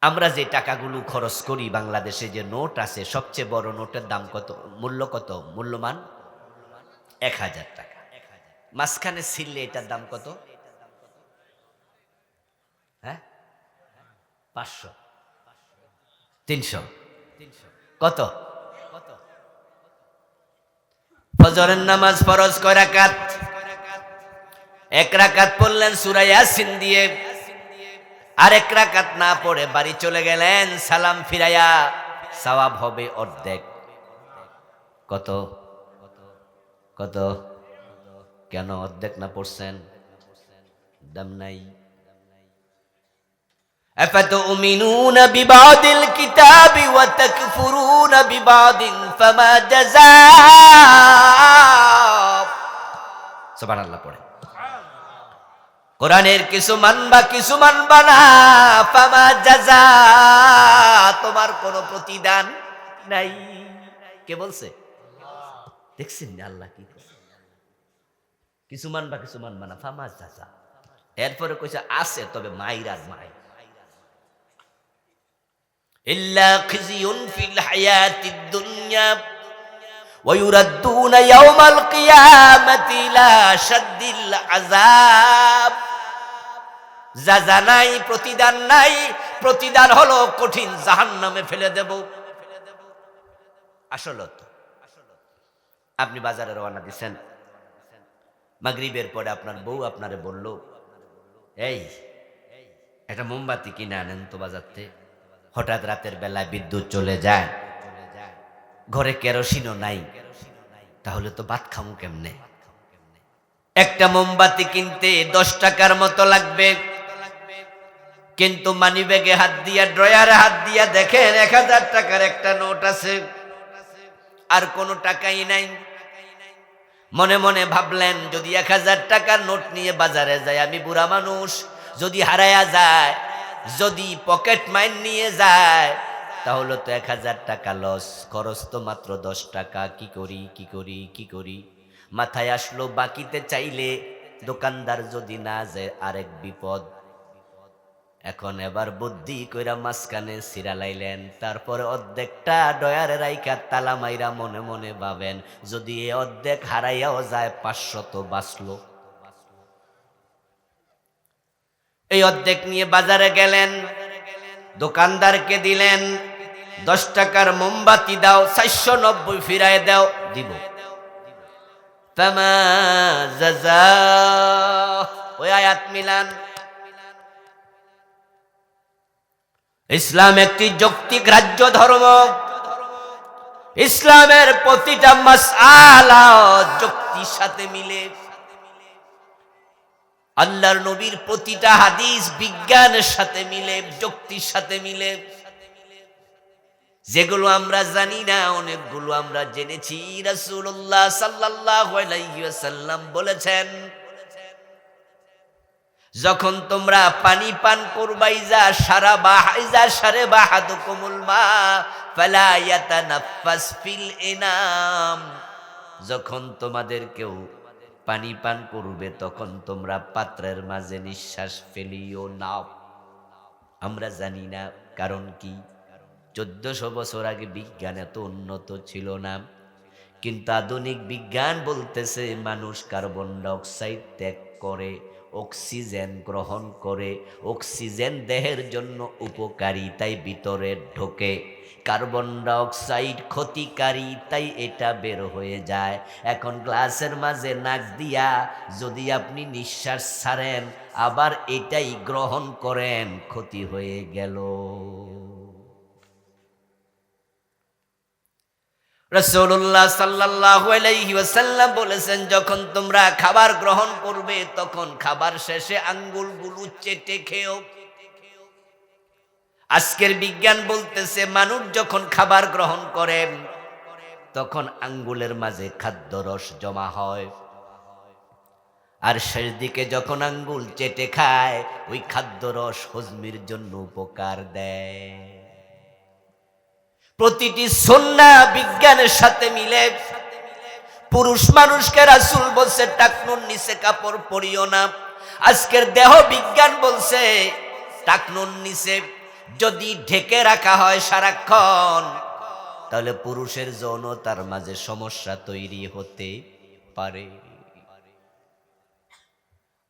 আমরা যে টাকাগুলো খরচ করি বাংলাদেশে যে নোট আছে সবচেয়ে বড় নোটের দাম কত? মূল্য কত? মূল্যমান ১,০০০ টাকা। মাঝখানে ছিললে এটার দাম কত? হ্যাঁ, ৫০০, ৩০০, কত? ফজরের নামাজ ফরজ কয় রাকাত? ১ রাকাত পড়লেন সূরা ইয়াসিন দিয়ে, আর ১ রাকাত না পড়ে বাড়ি চলে গেলেন সালাম ফিরাইয়া, সওয়াব হবে অর্ধেক। কত? কত? কেন অর্ধেক না পড়ছেন? দাম নাই। আফাতুমিনুনা বিবাদিল কিতাবি ওয়া তাকফুরুনা বিবাদিন ফামা জাযাও। সুবহানাল্লাহ পড়ে। কোরআনের কিছু মানবা কিছু মানবা না, ফামা জাযা, তোমার কোনো প্রতিদান নাই। কে বলছে? দেখছেন আল্লাহ কি করে? কিছু মানবা কিছু মানবা না, ফামা জাযা। এরপরে কইছে আছে, তবে মাইরার মাই। ইল্লা খিজিয়ুন ফিল হায়াতিদ দুনিয়া ওয়া ইউরাদ্দুনা ইয়াওমাল কিয়ামাতি ইলা শাদ্দিল আযাব। জাযা নাই, প্রতিদান নাই। প্রতিদান হলো কঠিন জাহান্নামে ফেলে দেব। আসলে তো আপনি বাজারে রওনা দিছেন, মাগরিবের পরে আপনার বউ আপনারে বলল, এই একটা মোমবাতি কিনে আনেন তো বাজারতে। হঠাৎ রাতের বেলায় বিদ্যুৎ চলে যায়, ঘরে কেরোসিনও নাই, তাহলে তো ভাত খামু কেমনে? একটা মোমবাতি কিনতে ১০ টাকার মতো লাগবে, কিন্তু মানিব্যাগে হাত দিয়া, ড্রয়ারে হাত দিয়া দেখেন ১,০০০ টাকার একটা নোট আছে, আর কোনো টাকাই নাই। মনে মনে ভাবলেন, যদি ১,০০০ টাকার নোট নিয়ে বাজারে যাই, আমি বুড়া মানুষ, যদি হারায়া যায়, যদি পকেট মাইর নিয়ে যায়, তাহলে তো ১,০০০ টাকা লস। খরচ তো মাত্র ১০ টাকা। কি করি কি করি কি করি? মাথায় আসলো, বাকিতে চাইলে দোকানদার যদি না যায় আরেক বিপদ। এখন এবার বুদ্ধি কইরা মাঝখানে সিরা লাইলেন, তারপরে অর্ধেকটা ডয়ারে রাইখা তালা মাইরা মনে মনে ভাবেন, যদি এ অর্ধেক হারাইয়াও যায় ৫০০ তো বাঁচলো। এই অর্ধেক নিয়ে বাজারে গেলেন, দোকানদারকে দিলেন, ১০ টাকার মোমবাতি দাও, ৪৯০ ফিরায় দাও। দিব। ফামা জাযা, ওই আয়াত মিলান। ইসলাম একটি যৌক্তিক রাজ্য ধর্ম। ইসলামের প্রতিটা মাসআলা যুক্তির সাথে মিলে। আল্লাহর নবীর প্রতিটা হাদিস বিজ্ঞানের সাথে মিলে, যুক্তির সাথে মিলে। যেগুলো আমরা জানি না, অনেকগুলো আমরা জেনেছি। রাসূলুল্লাহ সাল্লাল্লাহু আলাইহি ওয়াসাল্লাম বলেছেন, যখন তোমরা পানি পান করবা, ইজা শারাবা ইজা শারাবা হাদুকুমুল মা ফালা ইয়াতানাফাস ফিল ইনাম, যখন তোমাদের কেউ পানি পান করবে, তখন তোমরা পাত্রের মাঝে নিঃশ্বাস ফেলিও না। আমরা জানি না কারণ কি। ১৪০০ বছর আগে বিজ্ঞান এত উন্নত ছিল না, কিন্তু আধুনিক বিজ্ঞান বলতেছে মানুষ কার্বন ডাইঅক্সাইড ত্যাগ করে, অক্সিজেন গ্রহণ করে। অক্সিজেন দেহের জন্য উপকারী, তাই ভিতরে ঢোকে। কার্বন ডাইঅক্সাইড ক্ষতিকারী, তাই এটা বের হয়ে যায়। এখন গ্লাসের মাঝে নাক দিয়া যদি আপনি নিঃশ্বাস ছাড়েন, আবার এটাই গ্রহণ করেন, ক্ষতি হয়ে গেল। রাসূলুল্লাহ সাল্লাল্লাহু আলাইহি ওয়াসাল্লাম বলেছেন, যখন তোমরা খাবার গ্রহণ করবে, তখন খাবার শেষে আঙ্গুলগুলো চেটে খেও। আজকের বিজ্ঞান বলতেছে, মানুষ যখন খাবার গ্রহণ করে, তখন আঙ্গুলের মাঝে খাদ্যরস জমা হয়, আর শেষ দিকে যখন আঙ্গুল চেটে খায়, ওই খাদ্যরস হজমের জন্য উপকার দেয়। প্রতিটি সুন্নাহ বিজ্ঞানের সাথে মিলে। পুরুষ মানুষকে রাসূল বলছে টাকনুর নিচে কাপড় পরিও না। আজকের দেহ বিজ্ঞান বলছে টাকনুর নিচে যদি ঢেকে রাখা হয় সারাক্ষণ, তাহলে পুরুষের যৌনতার মাঝে সমস্যা তৈরি হতে পারে।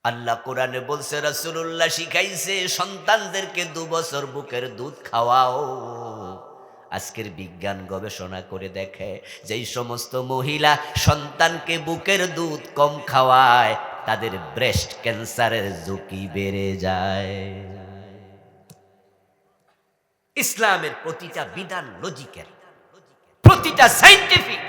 আল্লাহ কোরআনে বলছে, রাসূলুল্লাহ শিখাইছে সন্তানদেরকে 2 বছর বুকের দুধ খাওয়াও। আজকের বিজ্ঞান গবেষণা করে দেখে যেই সমস্ত মহিলা সন্তানকে বুকের দুধ কম খাওয়ায় তাদের ব্রেস্ট ক্যান্সারের ঝুঁকি বেড়ে যায়। ইসলামের প্রতিটা বিধান লজিক্যাল, প্রতিটা সাইন্টিফিক।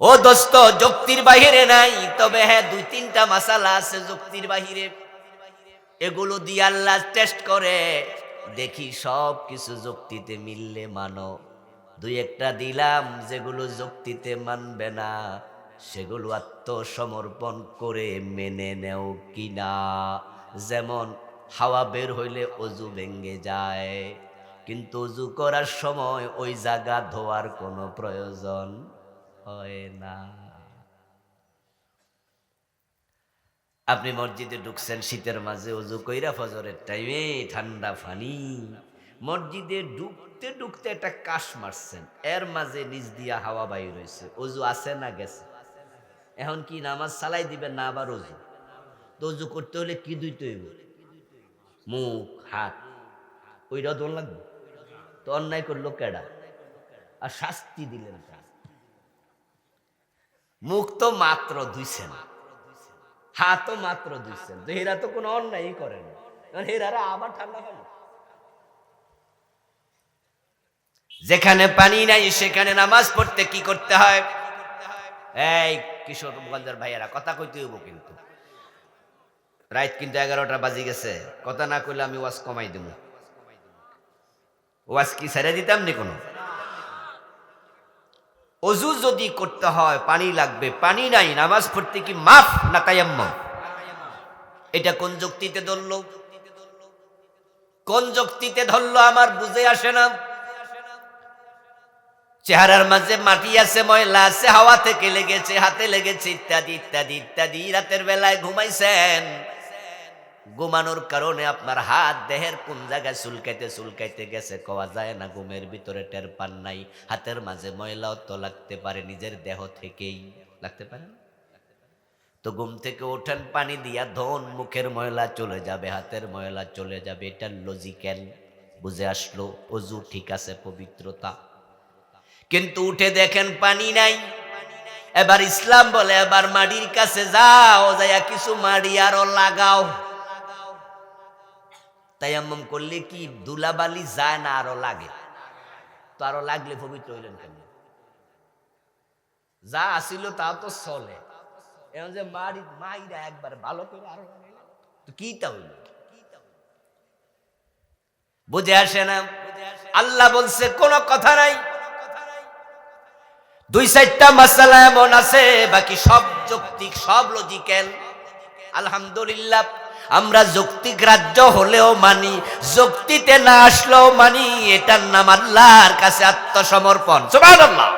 ও দোস্ত, যুক্তির বাহিরে নাই, তবে হ্যাঁ 2-3টা মাসালা আছে যুক্তির বাহিরে। এগুলো দিয়ে আল্লাহ টেস্ট করে, দেখি সব কিছু যুক্তিতে মিললে মানো। 2-1টা দিলাম যেগুলো যুক্তিতে মানবে না, সেগুলো আত্মসমর্পণ করে মেনে নেও কিনা। যেমন হাওয়া বের হইলে অজু ভেঙে যায়, কিন্তু অজু করার সময় ওই জায়গা ধোয়ার কোনো প্রয়োজন হয় না। আপনি মসজিদে ঢুকছেন শীতের মাঝে, অজু কইরা ফজরের টাইমে ঠান্ডা পানি, মসজিদে ঢুকতে ঢুকতে একটা কাশ মারছেন, এর মাঝে নিচ দিয়া হাওয়া বাইর হইছে, অজু আছে না গেছে? এখন কি নামাজ চালাই দিবেন না আবার অজু? তো অজু করতে হলে কি ধুইতে হইব? মুখ, হাত, ওইটা দোল লাগবে। তো অন্যায় করলো কেডা? আর শাস্তি দিলেন কেন? মুখ তো মাত্র ধুইছেন, হাতও মাত্র ধুইছেন, তো এরা তো কোনো অন্যায়ই করে না, এরা আবার ঠান্ডা পানি। যেখানে পানি নাই সেখানে নামাজ পড়তে কি করতে হয়? এই কিশোরগঞ্জের ভাইয়েরা, কথা কইতে হইব কিন্তু, রাত কিন্তু 11টা বাজি গেছে, কথা না কইলে আমি ওয়াজ কমাই দেব। ওয়াজ কি ছেড়ে দিতাম নি কোনো? অজু যদি করতে হয় পানি লাগবে, পানি নাই, নামাজ পড়তে কি মাফ না তায়াম্মুম? এটা কোন যুক্তিতে ধরলো? কোন যুক্তিতে ধরলো আমার বুঝে আসে না। চেহারার মাঝে মাটি আছে, ময়লা আছে, হাওয়া থেকে লেগেছে, হাতে লেগেছে, ইত্যাদি ইত্যাদি ইত্যাদি। রাতের বেলায় ঘুমাইছেন, ঘুমানোর কারণে আপনার হাত দেহের কোন জায়গায় চুলকাইতে চুলকাইতে গেছে কওয়া যায় না, ঘুমের ভিতরে টের পান নাই। হাতের মাঝে ময়লাও তো লাগতে পারে, নিজের দেহ থেকেই লাগতে পারে। তো ঘুম থেকে ওঠেন, পানি দিয়া ধন, মুখের ময়লা চলে যাবে, হাতের ময়লা চলে যাবে, এটা লজিক্যাল, বুঝে আসলো। অজু ঠিক আছে, পবিত্রতা। কিন্তু উঠে দেখেন পানি নাই। এবার ইসলাম বলে, এবার মাটির কাছে যাও, যাইয়া কিছু মাটি আরো লাগাও। তায়াম্মুম করলে কি ধুলাবালি যায় না আরো লাগে? তো আরো লাগলে পবিত্র হইলেন কেন? যা আসিল তা তো চলে, এখন যে মাইরা একবার ভালো করে আরো তো কিটা হইল? বুঝে আসে না। আল্লাহ বলছে কোনো কথা নাই। 2-4টা মাসালা এমন আছে, বাকি সব যৌক্তিক, সব লজিক্যাল। আলহামদুলিল্লাহ, আমরা যৌক্তিক রাজ্য হলেও মানি, যুক্তিতে না আসলেও মানি। এটার নাম আল্লাহর কাছে আত্মসমর্পণ। সুবহানাল্লাহ।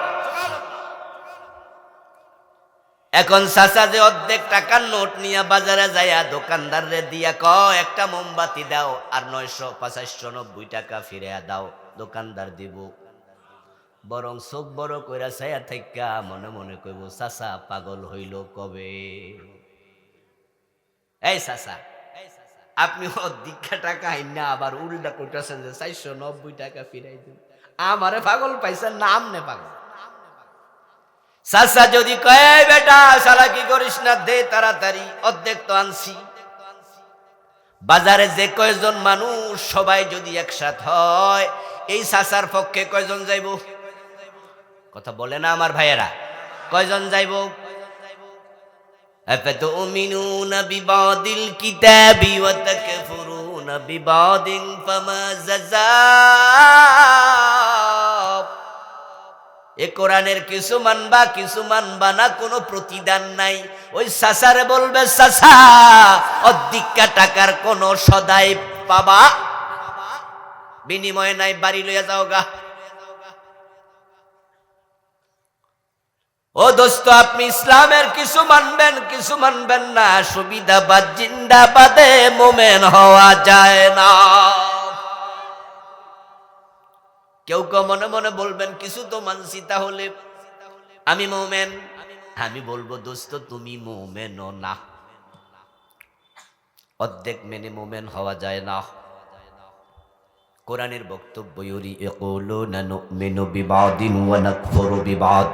এখন চাচা যে অর্ধেক টাকার নোট নিয়ে বাজারে যাইয়া দোকানদাররে দিয়া কয় একটা মোমবাতি দাও, আর 985-90 টাকা ফিরিয়া দাও, দোকানদার দিব। বরং চোখ বড় কইরা ছায়া থাইকা মনে মনে কইব, চাচা পাগল হইল কবে? এই চাচা, আপনি অর্ধেক টাকা আইনা আবার উল্টা কইতাছেন যে 490 টাকা ফিরাই দিন। আমারে পাগল পাইছেন না আমনে পাগল? চাচা যদি কয়, বেটা শালা কি করিস না, দে তাড়াতাড়ি, অর্ধেক তো আনছি। বাজারে যে কয়জন মানুষ সবাই যদি একসাথ হয়, এই চাচার পক্ষে কয়জন যাইব? কথা বলে না আমার ভাইয়েরা? কয়জন যাইব? আফাতুমিনুনা বিবাদিল কিতাবি ওয়া তাকফুরুনা বিবাদিন ফামা জাযাব। এ কোরআনের কিছু মানবা কিছু মানবা না, কোনো প্রতিদান নাই। ওই চাচারে বলবে, চাচা অর্ধেক টাকার কোনো সদাই পাবা, বিনিময় নাই, বাড়ি লইয়া যাও গা। ও দোস্ত, আপনি ইসলামের কিছু মানবেন, কিছু মানবেন না, সুবিধাবাদ জিন্দাবাদে মোমেন হওয়া যায় না। কেউ কেউ মনে মনে বলবেন কিছু তো মানছি, তাহলে আমি মোমেন। আমি বলবো দোস্ত, তুমি মোমেনও না, অর্ধেক মেনে মোমেন হওয়া যায় না। কোরআনের বক্তব্য, ইউরিকুলুনা নুমিনু বিবাদিন ওয়া নাকফুরু বিবাদ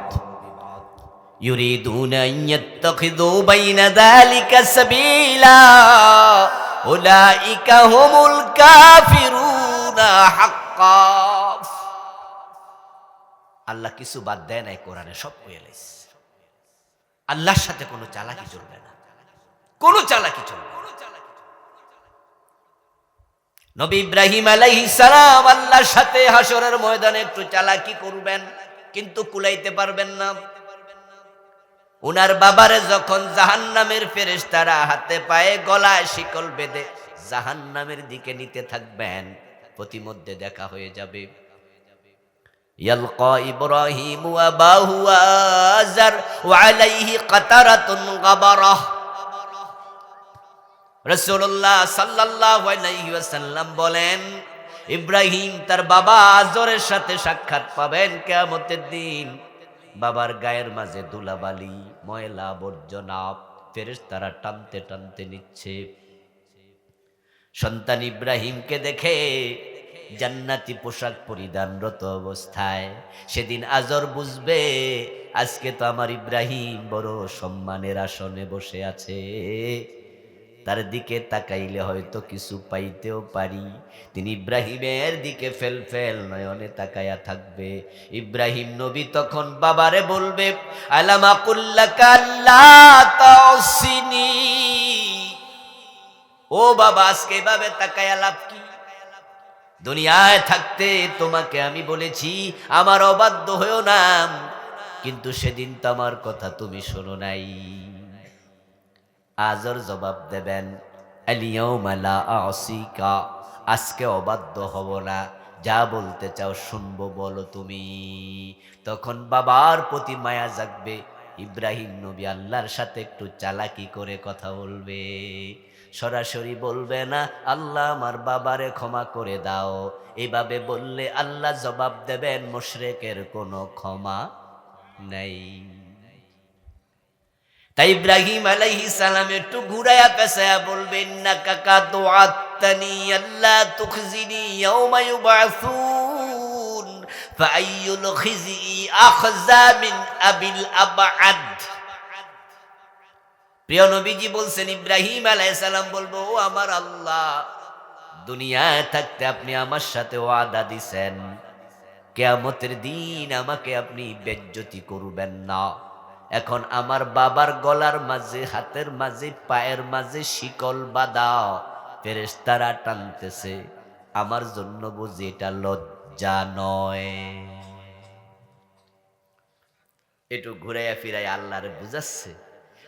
ইউরিদুনা আন ইয়াত্তাখিযু বাইনা যালিকা সাবিলা উলাইকা হুমুল কাফিরুনা হাক্কা। আল্লাহ কিছু বাদ দেয় নাই, কোরআনে সব কইয়া লাইছে। আল্লাহর সাথে কোনো চালাকি চলবে না, কোনো চালাকি চলবে না। নবী ইব্রাহিম আলাইহিস সালাম আল্লাহর সাথে হাসরের ময়দানে একটু চালাকি করবেন, কিন্তু কুলাইতে পারবেন না। উনার বাবারে যখন জাহান্নামের ফেরেশতারা হাতে পায়ে গলায় শিকল বেঁধে জাহান্নামের দিকে নিতে থাকবেন, প্রতিমধ্যে দেখা হয়ে যাবে। ইয়ালকা ইব্রাহিম ওয়া আবাহু আযার ওয়া আলাইহি কাতারাতুন গাবারাহ। রাসূলুল্লাহ সাল্লাল্লাহু আলাইহি ওয়াসাল্লাম বলেন, ইব্রাহিম তার বাবা আজরের সাথে সাক্ষাৎ পাবেন কিয়ামতের দিন। বাবার গায়ের মাঝে ধুলাবালি, ময়লা আবর্জনা ফেরেশতারা টানতে টানতে নিচ্ছে। সন্তান ইব্রাহিমকে দেখে জান্নাতি পোশাক পরিধানরত অবস্থায় সেদিন আজর বুঝবে, আজকে তো আমার ইব্রাহিম বড় সম্মানের আসনে বসে আছে। তার দিকে তাকাইলে হয়তো কিছু পাইতেও পারি। তিনি ইব্রাহিমের দিকে ফেল ফেল নয়নে তাকায়া থাকবে। ইব্রাহিম নবী তখন বাবারে বলবে, আলামা কুল্লাকা আল্লা তাসিনি। ও বাবা, আজকে এভাবে তাকায়া লাভ কি? দুনিয়ায় থাকতে তোমাকে আমি বলেছি আমার অবাধ্য হয়েও না, কিন্তু সেদিন তো আমার কথা তুমি শোনো নাই। আজর জবাব দেবেন, আলিয়াউমা লা আসিকা, আজকে অবাধ্য হব না, যা বলতে চাও শুনবো, বলো তুমি। তখন বাবার প্রতি মায়া জাগবে। ইব্রাহিম নবী আল্লাহর সাথে একটু চালাকি করে কথা বলবে, সরাসরি বলবে না আল্লাহ আমার বাবারে ক্ষমা করে দাও। এভাবে বললে আল্লাহ জবাব দেবেন, মুশরিকের কোনো ক্ষমা নাই। তাই ইব্রাহিম আলাইহিস সালাম একটু ঘুরায়া পেছায়া বলবেন, ইন্নাকা কাদ ওয়া'আদতানি আল্লা তুখজিনি ইয়াওমা ইউবআসুন ফাআইয়ুল খিজি আখযা মিন আবিল আবআদ। প্রিয় নবীজি বলছেন, ইব্রাহিম আলাইহিস সালাম বলবো, ও আমার আল্লাহ, দুনিয়ায় থাকতে আপনি আমার সাথে ওয়াদা দিছেন কিয়ামতের দিন আমাকে আপনি বেজ্জতি করবেন না। এখন আমার বাবার গলার মাঝে, হাতের মাঝে, পায়ের মাঝে শিকল বাঁধা, ফেরেশতারা টানতেছে, আমার জন্য বুঝি এটা লজ্জা নয়? একটু ঘুরাইয়া ফিরাই আল্লাহরে বুঝাচ্ছে।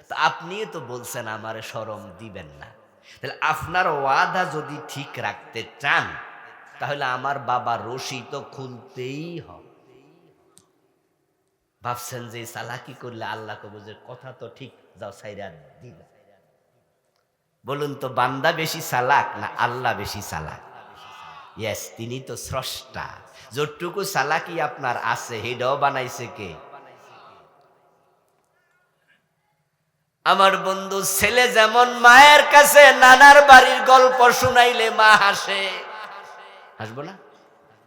তো আপনি তো বলছেন আমারে শরম দিবেন না, তাহলে আপনার ওয়াদা যদি ঠিক রাখতে চান তাহলে আমার বাবার রশি তো খুলতেই হবে। ভাবছেন যে চালাকি করলে আল্লাহ কবে যে কথা তো ঠিক, যাও সাইরা দিলা। বলুন তো, বান্দা বেশি চালাক না আল্লাহ বেশি চালাক? ইয়েস, তিনি তো স্রষ্টা। যতটুকু চালাকি আপনার আছে হেডাও বানাইছে কে? আমার বন্ধু, ছেলে যেমন মায়ের কাছে নানার বাড়ির গল্প শুনাইলে মা হাসে, হাসবো না?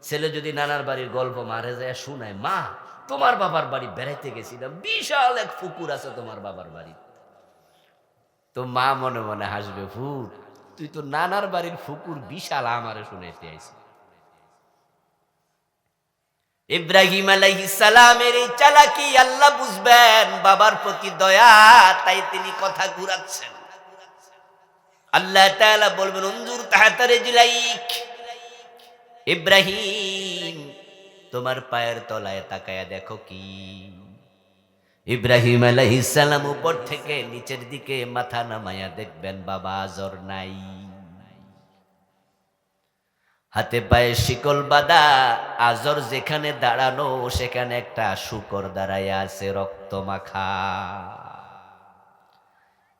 ছেলে যদি নানার বাড়ির গল্প মারে যায় শুনায়, মা তোমার বাবার বাড়ি বেড়াইতে গেছিলাম, বিশাল এক পুকুর আছে তোমার বাবার বাড়ি, তো মা মনে মনে হাসবে, ভূত তুই তো নানার বাড়ির পুকুর বিশাল আমারে শুনাইতে আইছি। ইব্রাহিম আলাইহিস সালামের এই চালাকি আল্লাহ বুঝবেন, বাবার প্রতি দয়া, তাই তিনি কথা ঘুরাচ্ছেন। আল্লাহ তাআলা বলবেন, উনজুর তাহতা রিজলাইক, ইব্রাহিম তোমার পায়ের তলায় তাকায়া দেখো কি। ইব্রাহিম আলাইহিস সালাম উপর থেকে নিচের দিকে মাথা নামায়া দেখবেন বাবা আজর নাই। হাতে পায়ে শিকল বাঁধা, আজর যেখানে দাঁড়ানো সেখানে একটা শূকর দাঁড়াইয়া আছে রক্ত মাখা।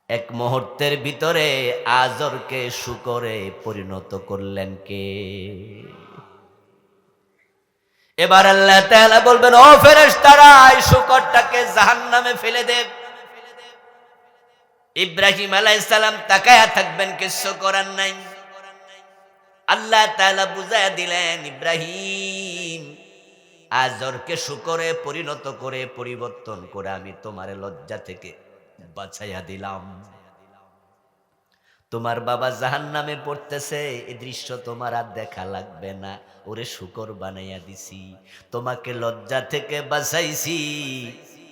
এক মুহূর্তের ভিতরে আজরকে শূকরে পরিণত করলেন কে? এবার আল্লাহ তাআলা বলবেন, ও ফেরেশতারা, এই শূকরটাকে জাহান্নামে ফেলে দে। ইব্রাহিম আলাইহিস সালাম তাকায়া থাকবেন, কিছু করার নাই। আল্লাহ তাআলা বুঝায়া দিলেন, ইব্রাহিম, আজরকে শূকরে পরিণত করে পরিবর্তন করে আমি তোমার লজ্জা থেকে বাঁচাইয়া দিলাম। তোমার বাবা জাহান্নামে পড়তেছে, এই দৃশ্য তোমার আর দেখা লাগবে না। ওরে শূকর বানাইয়া দিছি, তোমাকে লজ্জা থেকে বাঁচাইছি,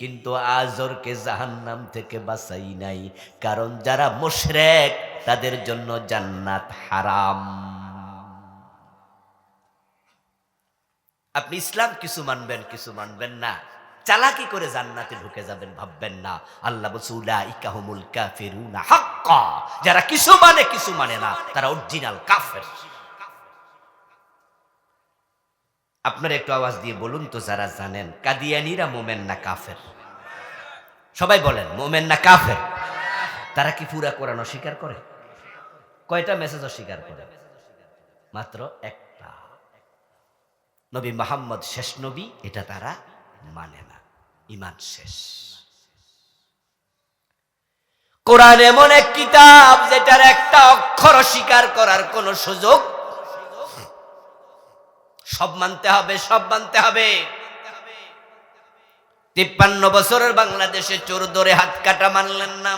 কিন্তু আজরকে জাহান্নাম থেকে বাঁচাই নাই। কারণ যারা মুশরিক তাদের জন্য জান্নাত হারাম। আপনি ইসলাম কিছু মানবেন, কিছু মানবেন না, চালাকি করে জান্নাতে ঢুকে যাবেন ভাববেন না। আল্লাহ বলছে, উলাইকা হুমুল কাফিরুনা হাক্কা, যারা কিছু মানে কিছু মানে না, তারা অরিজিনাল কাফের। আপনারা একটু আওয়াজ দিয়ে বলুন তো, যারা জানেন কাদিয়ানীরা মোমেন না কাফের? সবাই বলেন, মোমেন না কাফের? তারা কি পুরা কোরআন অস্বীকার করে? কয়টা মেসেজ অস্বীকার করে? মাত্র একটা। নবী মুহাম্মদ শেষ নবী, এটা তারা মানে না, ঈমান শেষ। কোরআন এমন এক কিতাব যেটার একটা অক্ষর অস্বীকার করার কোন সুযোগ। সব মানতে হবে, সব মানতে হবে। 53 বছরের বাংলাদেশে চোর ধরে হাত কাটা মানলেন না,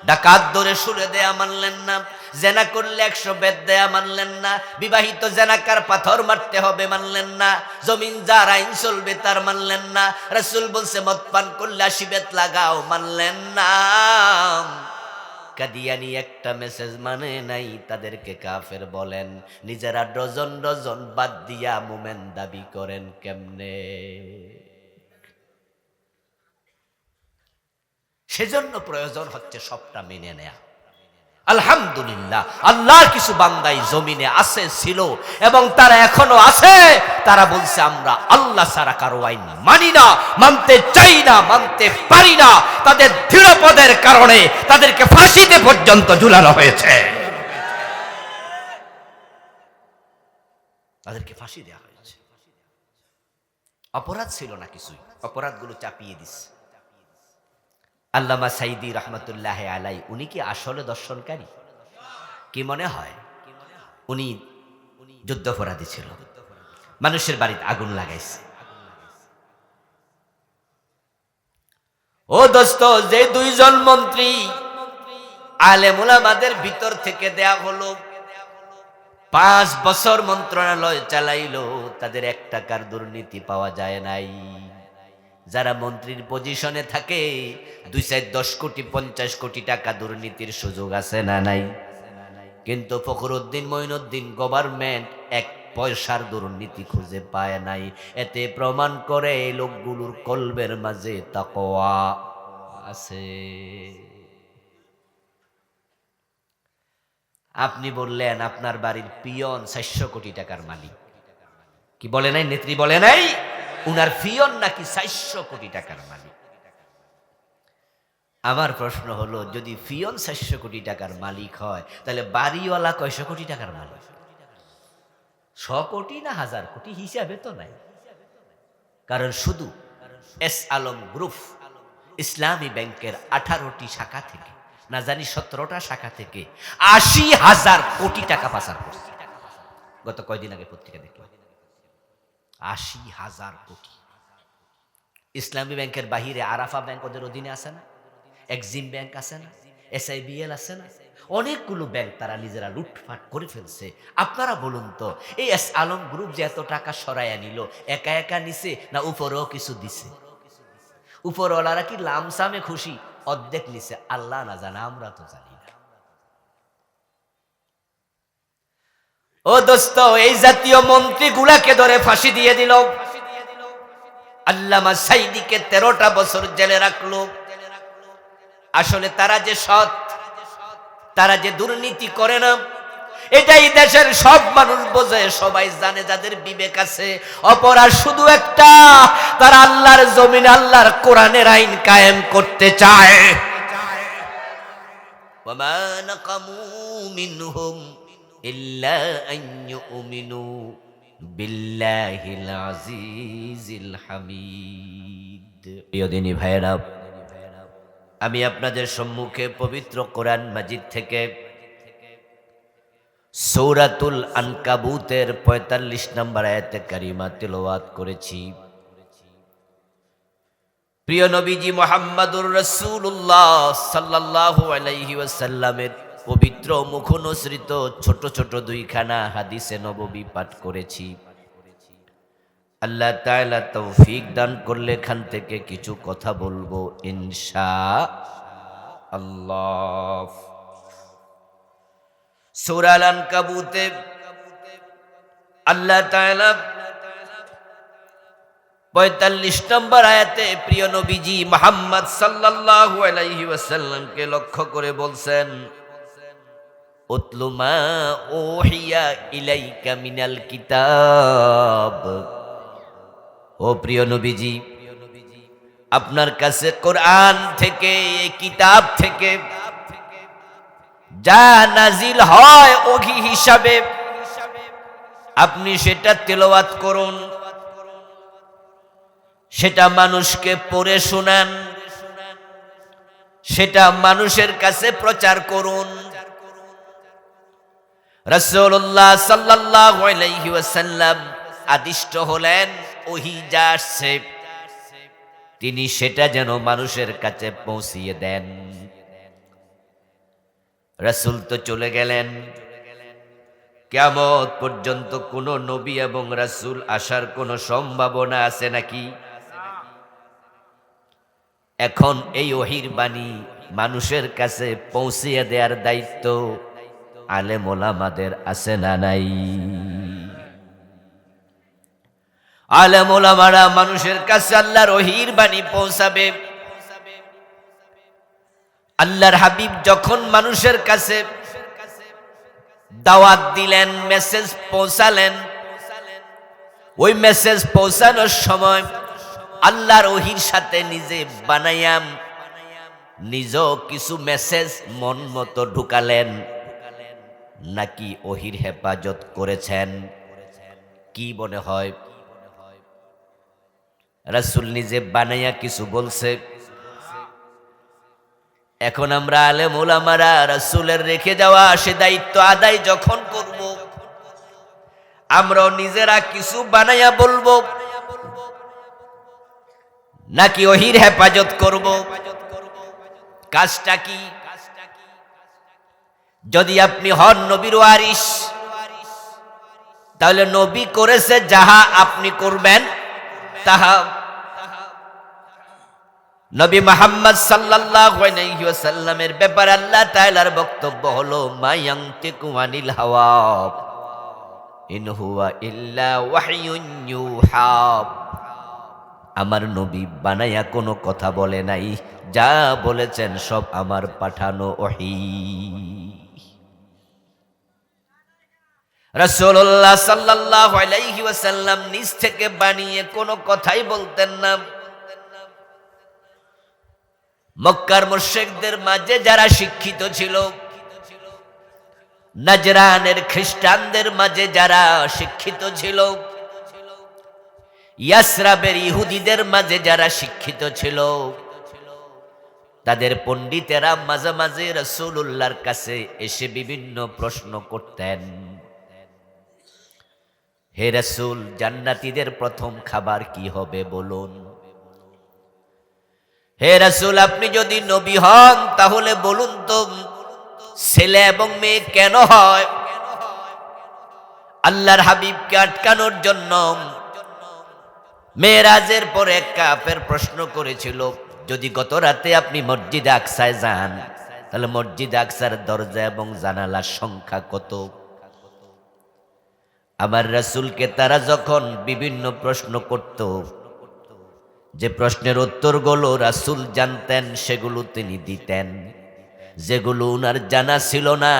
ডাকাত ধরে শুলে দেয়া মানলেন না, জেনা করলে 100 বেত দেয়া মানলেন না, বিবাহিত জেনাকার পাথর মারতে হবে মানলেন না, জমিন যার আইন চলবে তার মানলেন না, রাসূল বলছে মদ পান করলে 80 বেত লাগাও মানলেন না। কাদিয়ানি একটা মেসেজ মানে নাই, তাদেরকে কাফের বলেন। নিজেরা ডজন ডজন বাদ দিয়া মুমেন দাবি করেন কেমনে? সেজন্য প্রয়োজন হচ্ছে সবটা মেনে নেয়া। আলহামদুলিল্লাহ, আল্লাহর কিছু বান্দাই জমিনে আছে, ছিল এবং তারা এখনো আছে। তারা বলছে, আমরা আল্লাহ ছাড়া কারো আইন মানি না, মানতে চাই না, মানতে পারি না। তাদের দৃঢ়পদের কারণে তাদেরকে ফাঁসিতে পর্যন্ত ঝুলানো হয়েছে। তাদেরকে ফাঁসি দেওয়া হয়েছে। অপরাধ ছিল না কিছুই, অপরাধগুলো চাপিয়ে দিচ্ছে। আল্লামা সাইদি রহমতুল্লাহ আলাই, উনি কি আসলে দর্শনকারী? কি মনে হয়? উনি যুদ্ধাপরাধী ছিল, মানুষের বাড়িতে আগুন লাগাইছে। ও দোস্ত, যে 2 জন মন্ত্রী আলেম উলামাদের ভিতর থেকে দেয়া হলো, 5 বছর মন্ত্রণালয় চালাইলো, তাদের 1 টাকার দুর্নীতি পাওয়া যায় নাই। যারা মন্ত্রীর পজিশনে থাকে 2-10 কোটি 50 কোটি টাকা দুর্নীতির সুযোগ আছে না নাই? কিন্তু ফখরুদ্দিন মঈনুদ্দিন গভর্নমেন্ট 1 পয়সার দুর্নীতি খুঁজে পায় নাই। এতে প্রমাণ করে এই লোকগুলোর কলবের মাঝে তাকওয়া আছে। আপনি বললেন আপনার বাড়ির পিয়ন 400 কোটি টাকার মালিক, কি বলে নাই? নেত্রী বলে নাই উনার পিয়ন নাকি 400 কোটি টাকার মালিক? আমার প্রশ্ন হলো, যদি পিয়ন 400 কোটি টাকার মালিক হয়, তাহলে বাড়িওয়ালা কয়শো কোটি টাকার মালিক? 100 কোটি না 1000 কোটি হিসাবে তো নাই। কারণ শুধু এস আলম গ্রুপ ইসলামী ব্যাংকের 18টি শাখা থেকে, না জানি 17টা শাখা থেকে 80,000 কোটি টাকা পাচার করছে। গত কয়দিন আগে পত্রিকা দেখলাম, 80,000 কোটি। ইসলামী ব্যাংকের বাহিরে আরাফা ব্যাংক ওদের অধীনে আছে না, এক্সিম ব্যাংক আছে না, SIBL আছে না, অনেকগুলো ব্যাংক তারা নিজেরা লুটপাট করে ফেলছে। আপনারা বলুন তো, এই এস আলম গ্রুপ যে এত টাকা সরাইয়া নিল, একা একা নিছে না উপরেও কিছু দিছে? উপরওয়ালারা কি লামসামে খুশি? অর্ধেক নিছে, আল্লাহ না জানা, আমরা তো জানি না। ও দোস্ত, এই জাতীয় মন্ত্রী গুলাকে ধরে ফাঁসি দিয়ে দিল। আল্লামা সাইদিকে 13টা বছর জেলে রাখলো। আসলে তারা যে সৎ, তারা যে দুর্নীতি করে না, এটাই দেশের সব মানুষ বোঝে, সবাই জানে, যাদের বিবেক আছে। অপরাধ শুধু একটা, তারা আল্লাহর জমিন আল্লাহর কোরআনের আইন কায়েম করতে চায়। ওয়ামা নাকামু মিনহুম ইল্লা আন ইউমিনু বিল্লাহিল আজিজিল হামিদ। প্রিয় দিনী ভাইরা, আমি আপনাদের সম্মুখে পবিত্র কোরআন মাজিদ থেকে সূরাতুল আনকাবুতের ৪৫ নম্বর আয়াতে কারিমা তিলাওয়াত করেছি। প্রিয় নবীজি মুহাম্মাদুর রাসূলুল্লাহ সাল্লাল্লাহু আলাইহি ওয়াসাল্লামের পবিত্র মুখনসৃত ছোট ছোট দুইখানা হাদিসে নববী পাঠ করেছি। আল্লাহ তাআলা তৌফিক দান করলে এখান থেকে কিছু কথা বলবো ইনশাআল্লাহ। সূরা আল আনকাবুতে আল্লাহ তাআলা ৪৫ নম্বর আয়াতে প্রিয় নবীজি মুহাম্মদ সাল্লাল্লাহু আলাইহি ওয়াসাল্লামকে লক্ষ্য করে বলছেন, উতলু মা উহিয়া ইলাইকা মিনাল কিতাব। ও প্রিয় নবীজি, আপনার কাছে কোরআন থেকে, এই কিতাব থেকে যা নাজিল হয় ওহী হিসাবে আপনি সেটা তেলাওয়াত করুন, সেটা মানুষকে পড়ে শোনান, সেটা মানুষের কাছে প্রচার করুন। রাসূলুল্লাহ সাল্লাল্লাহু আলাইহি ওয়াসাল্লাম আদিষ্ট হলেন ওহী যা আসছে তিনি সেটা যেন মানুষের কাছে পৌঁছিয়ে দেন। রাসূল তো চলে গেলেন, কিয়ামত পর্যন্ত কোন নবী এবং রাসূল আসার কোনো সম্ভাবনা আছে নাকি? এখন এই ওহীর বাণী মানুষের কাছে পৌঁছিয়ে দেওয়ার দায়িত্ব আলেম ওলামাদের আছে না নাই? আলেম ওলামারা মানুষের কাছে আল্লাহর ওহীর বাণী পৌঁছাবে। আল্লাহর হাবিব যখন মানুষের কাছে দাওয়াত দিলেন, মেসেজ পৌঁছালেন, ওই মেসেজ পৌঁছানোর সময় আল্লাহর ওহীর সাথে নিজে বানায়াম নিজ কিছু মেসেজ মন মতো ঢুকালেন, নাকি ওহীর হেফাজত করেছেন? কি মনে হয়? রাসূল নিজে বানাইয়া কিছু বলছে? এখন আমরা আলেম ওলামারা রাসূলের রেখে যাওয়া সে দায়িত্ব আদায় যখন করব, আমরাও নিজেরা কিছু বানাইয়া বলবো নাকি ওহীর হেফাজত করব? কাজটা কি? যদি আপনি হন নবীর ওয়ারিস, তাহলে নবী করেছে যাহা আপনি করবেন তাহা। নবী মুহাম্মদ সাল্লাল্লাহু আলাইহি ওয়াসাল্লামের ব্যাপারে আল্লাহ তাআলার বক্তব্য হলো, মা ইয়ানতিকু আনিল হাওয়া ইন হুয়া ইল্লা ওয়াহয়ুন ইউহা। আমার নবী বানায়া কোনো কথা বলে নাই, যা বলেছেন সব আমার পাঠানো ওহী। রাসূলুল্লাহ সাল্লাল্লাহু আলাইহি ওয়াসাল্লাম নিজ থেকে বানিয়ে কোনো কথাই বলতেন না। মক্কার মুশরিকদের মাঝে যারা শিক্ষিত ছিল, নাজরানের খ্রিস্টানদের মাঝে যারা শিক্ষিত ছিল, ইয়াসরাবের ইহুদিদের মাঝে যারা শিক্ষিত ছিল, তাদের পণ্ডিতেরা মাঝে মাঝে রাসূলুল্লাহর কাছে এসে বিভিন্ন প্রশ্ন করতেন। হে রাসূল, জান্নাতীদের প্রথম খাবার কি হবে বলুন? হে রাসূল, আপনি যদি নবী হন তাহলে বলুন তো ছেলে এবং মেয়ে কেন হয়? আল্লাহর হাবিবকে আটকানোর জন্য মেরাজের পরে এক কাফের প্রশ্ন করেছিল, যদি গত রাতে আপনি মসজিদে আকসায় যান তাহলে মসজিদে আকসার দরজা এবং জানালার সংখ্যা কত? আমার রাসূলকে তারা যখন বিভিন্ন প্রশ্ন করত, যে প্রশ্নের উত্তরগুলো রাসূল জানতেন সেগুলো তিনি দিতেন, যেগুলো উনার জানা ছিল না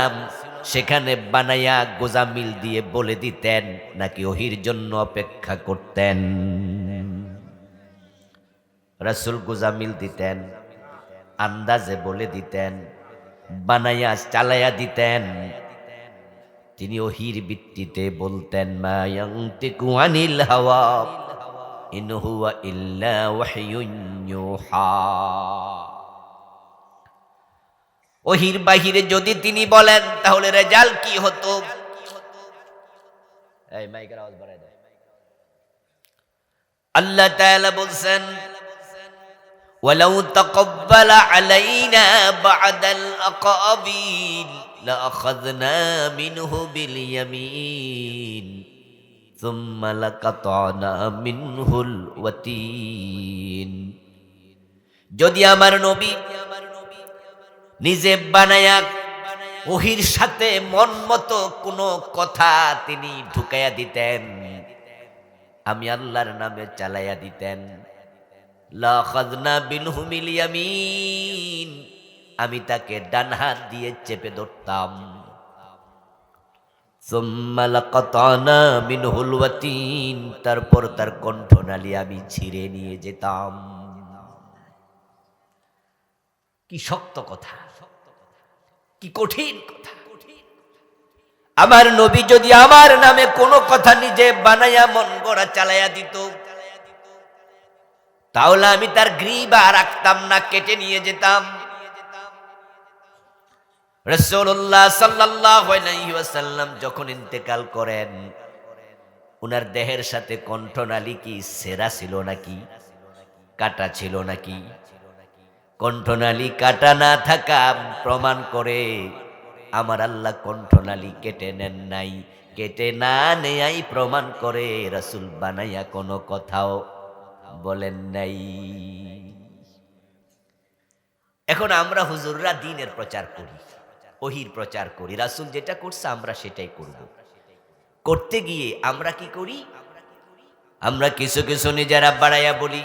সেখানে বানাইয়া গোজামিল দিয়ে বলে দিতেন নাকি ওহির জন্য অপেক্ষা করতেন? রাসূল গোজামিল দিতেন, আন্দাজে বলে দিতেন, বানাইয়া চালাইয়া দিতেন। তিনি ওহির ভিত্তিতে বলতেন, মা ইয়ানতিকু আনিল হাওয়া ইন হুয়া ইল্লা ওয়াহয়ুন ইউহা। ওহির বাহিরে যদি তিনি বলেন তাহলে রেজাল্ট কি হতো? এই মাইকের আওয়াজ বাড়ায় দাও। আল্লাহ তাআলা বলছেন, ওয়ালাউ তাকাব্বালা আলাইনা বা'দাল আকাবিল লাআখাযনা মিনহু বিল ইয়ামিন সুম্মা লাকাতানা মিনহুল ওয়াতিন। যদি আমার নবী নিজে বানায়া ওহির সাথে মন মতো কোনো কথা তিনি ঢুকাইয়া দিতেন, আমি আল্লাহর নামে চালাইয়া দিতেন, লাখাযনা বিনহু বিল ইয়ামিন, আমি তাকে ডান হাত দিয়ে চেপে ধরতাম, সুম্মা লাকাতানা মিনহুল ওয়াতিন, তারপর তার কণ্ঠনালী আমি ছিঁড়ে নিয়ে যেতাম। কি শক্ত কথা, কি কঠিন কথা। আমার নবী যদি আমার নামে কোনো কথা নিজে বানাইয়া মন গড়া চালাইয়া দিত, তাহলে আমি তার গ্রীবা রাখতাম না, কেটে নিয়ে যেতাম। রাসূলুল্লাহ সাল্লাল্লাহু আলাইহি ওয়াসাল্লাম যখন ইন্তেকাল করেন, উনার দেহের সাথে কণ্ঠনালী কি ছেঁড়া ছিল নাকি কাটা ছিল নাকি? কণ্ঠনালী কাটা না থাকা প্রমাণ করে আমার আল্লাহ কণ্ঠনালী কেটে নেন নাই। কেটে না নেয়াই প্রমাণ করে রাসূল বানাইয়া কোনো কথাও বলেন নাই। এখন আমরা হুজুররা দ্বীনের প্রচার করি, ওহির প্রচার করি, রাসূল যেটা করছে আমরা সেটাই করব। করতে গিয়ে আমরা কি করি? আমরা কিছু কিছু নিজেরা বাড়াইয়া বলি,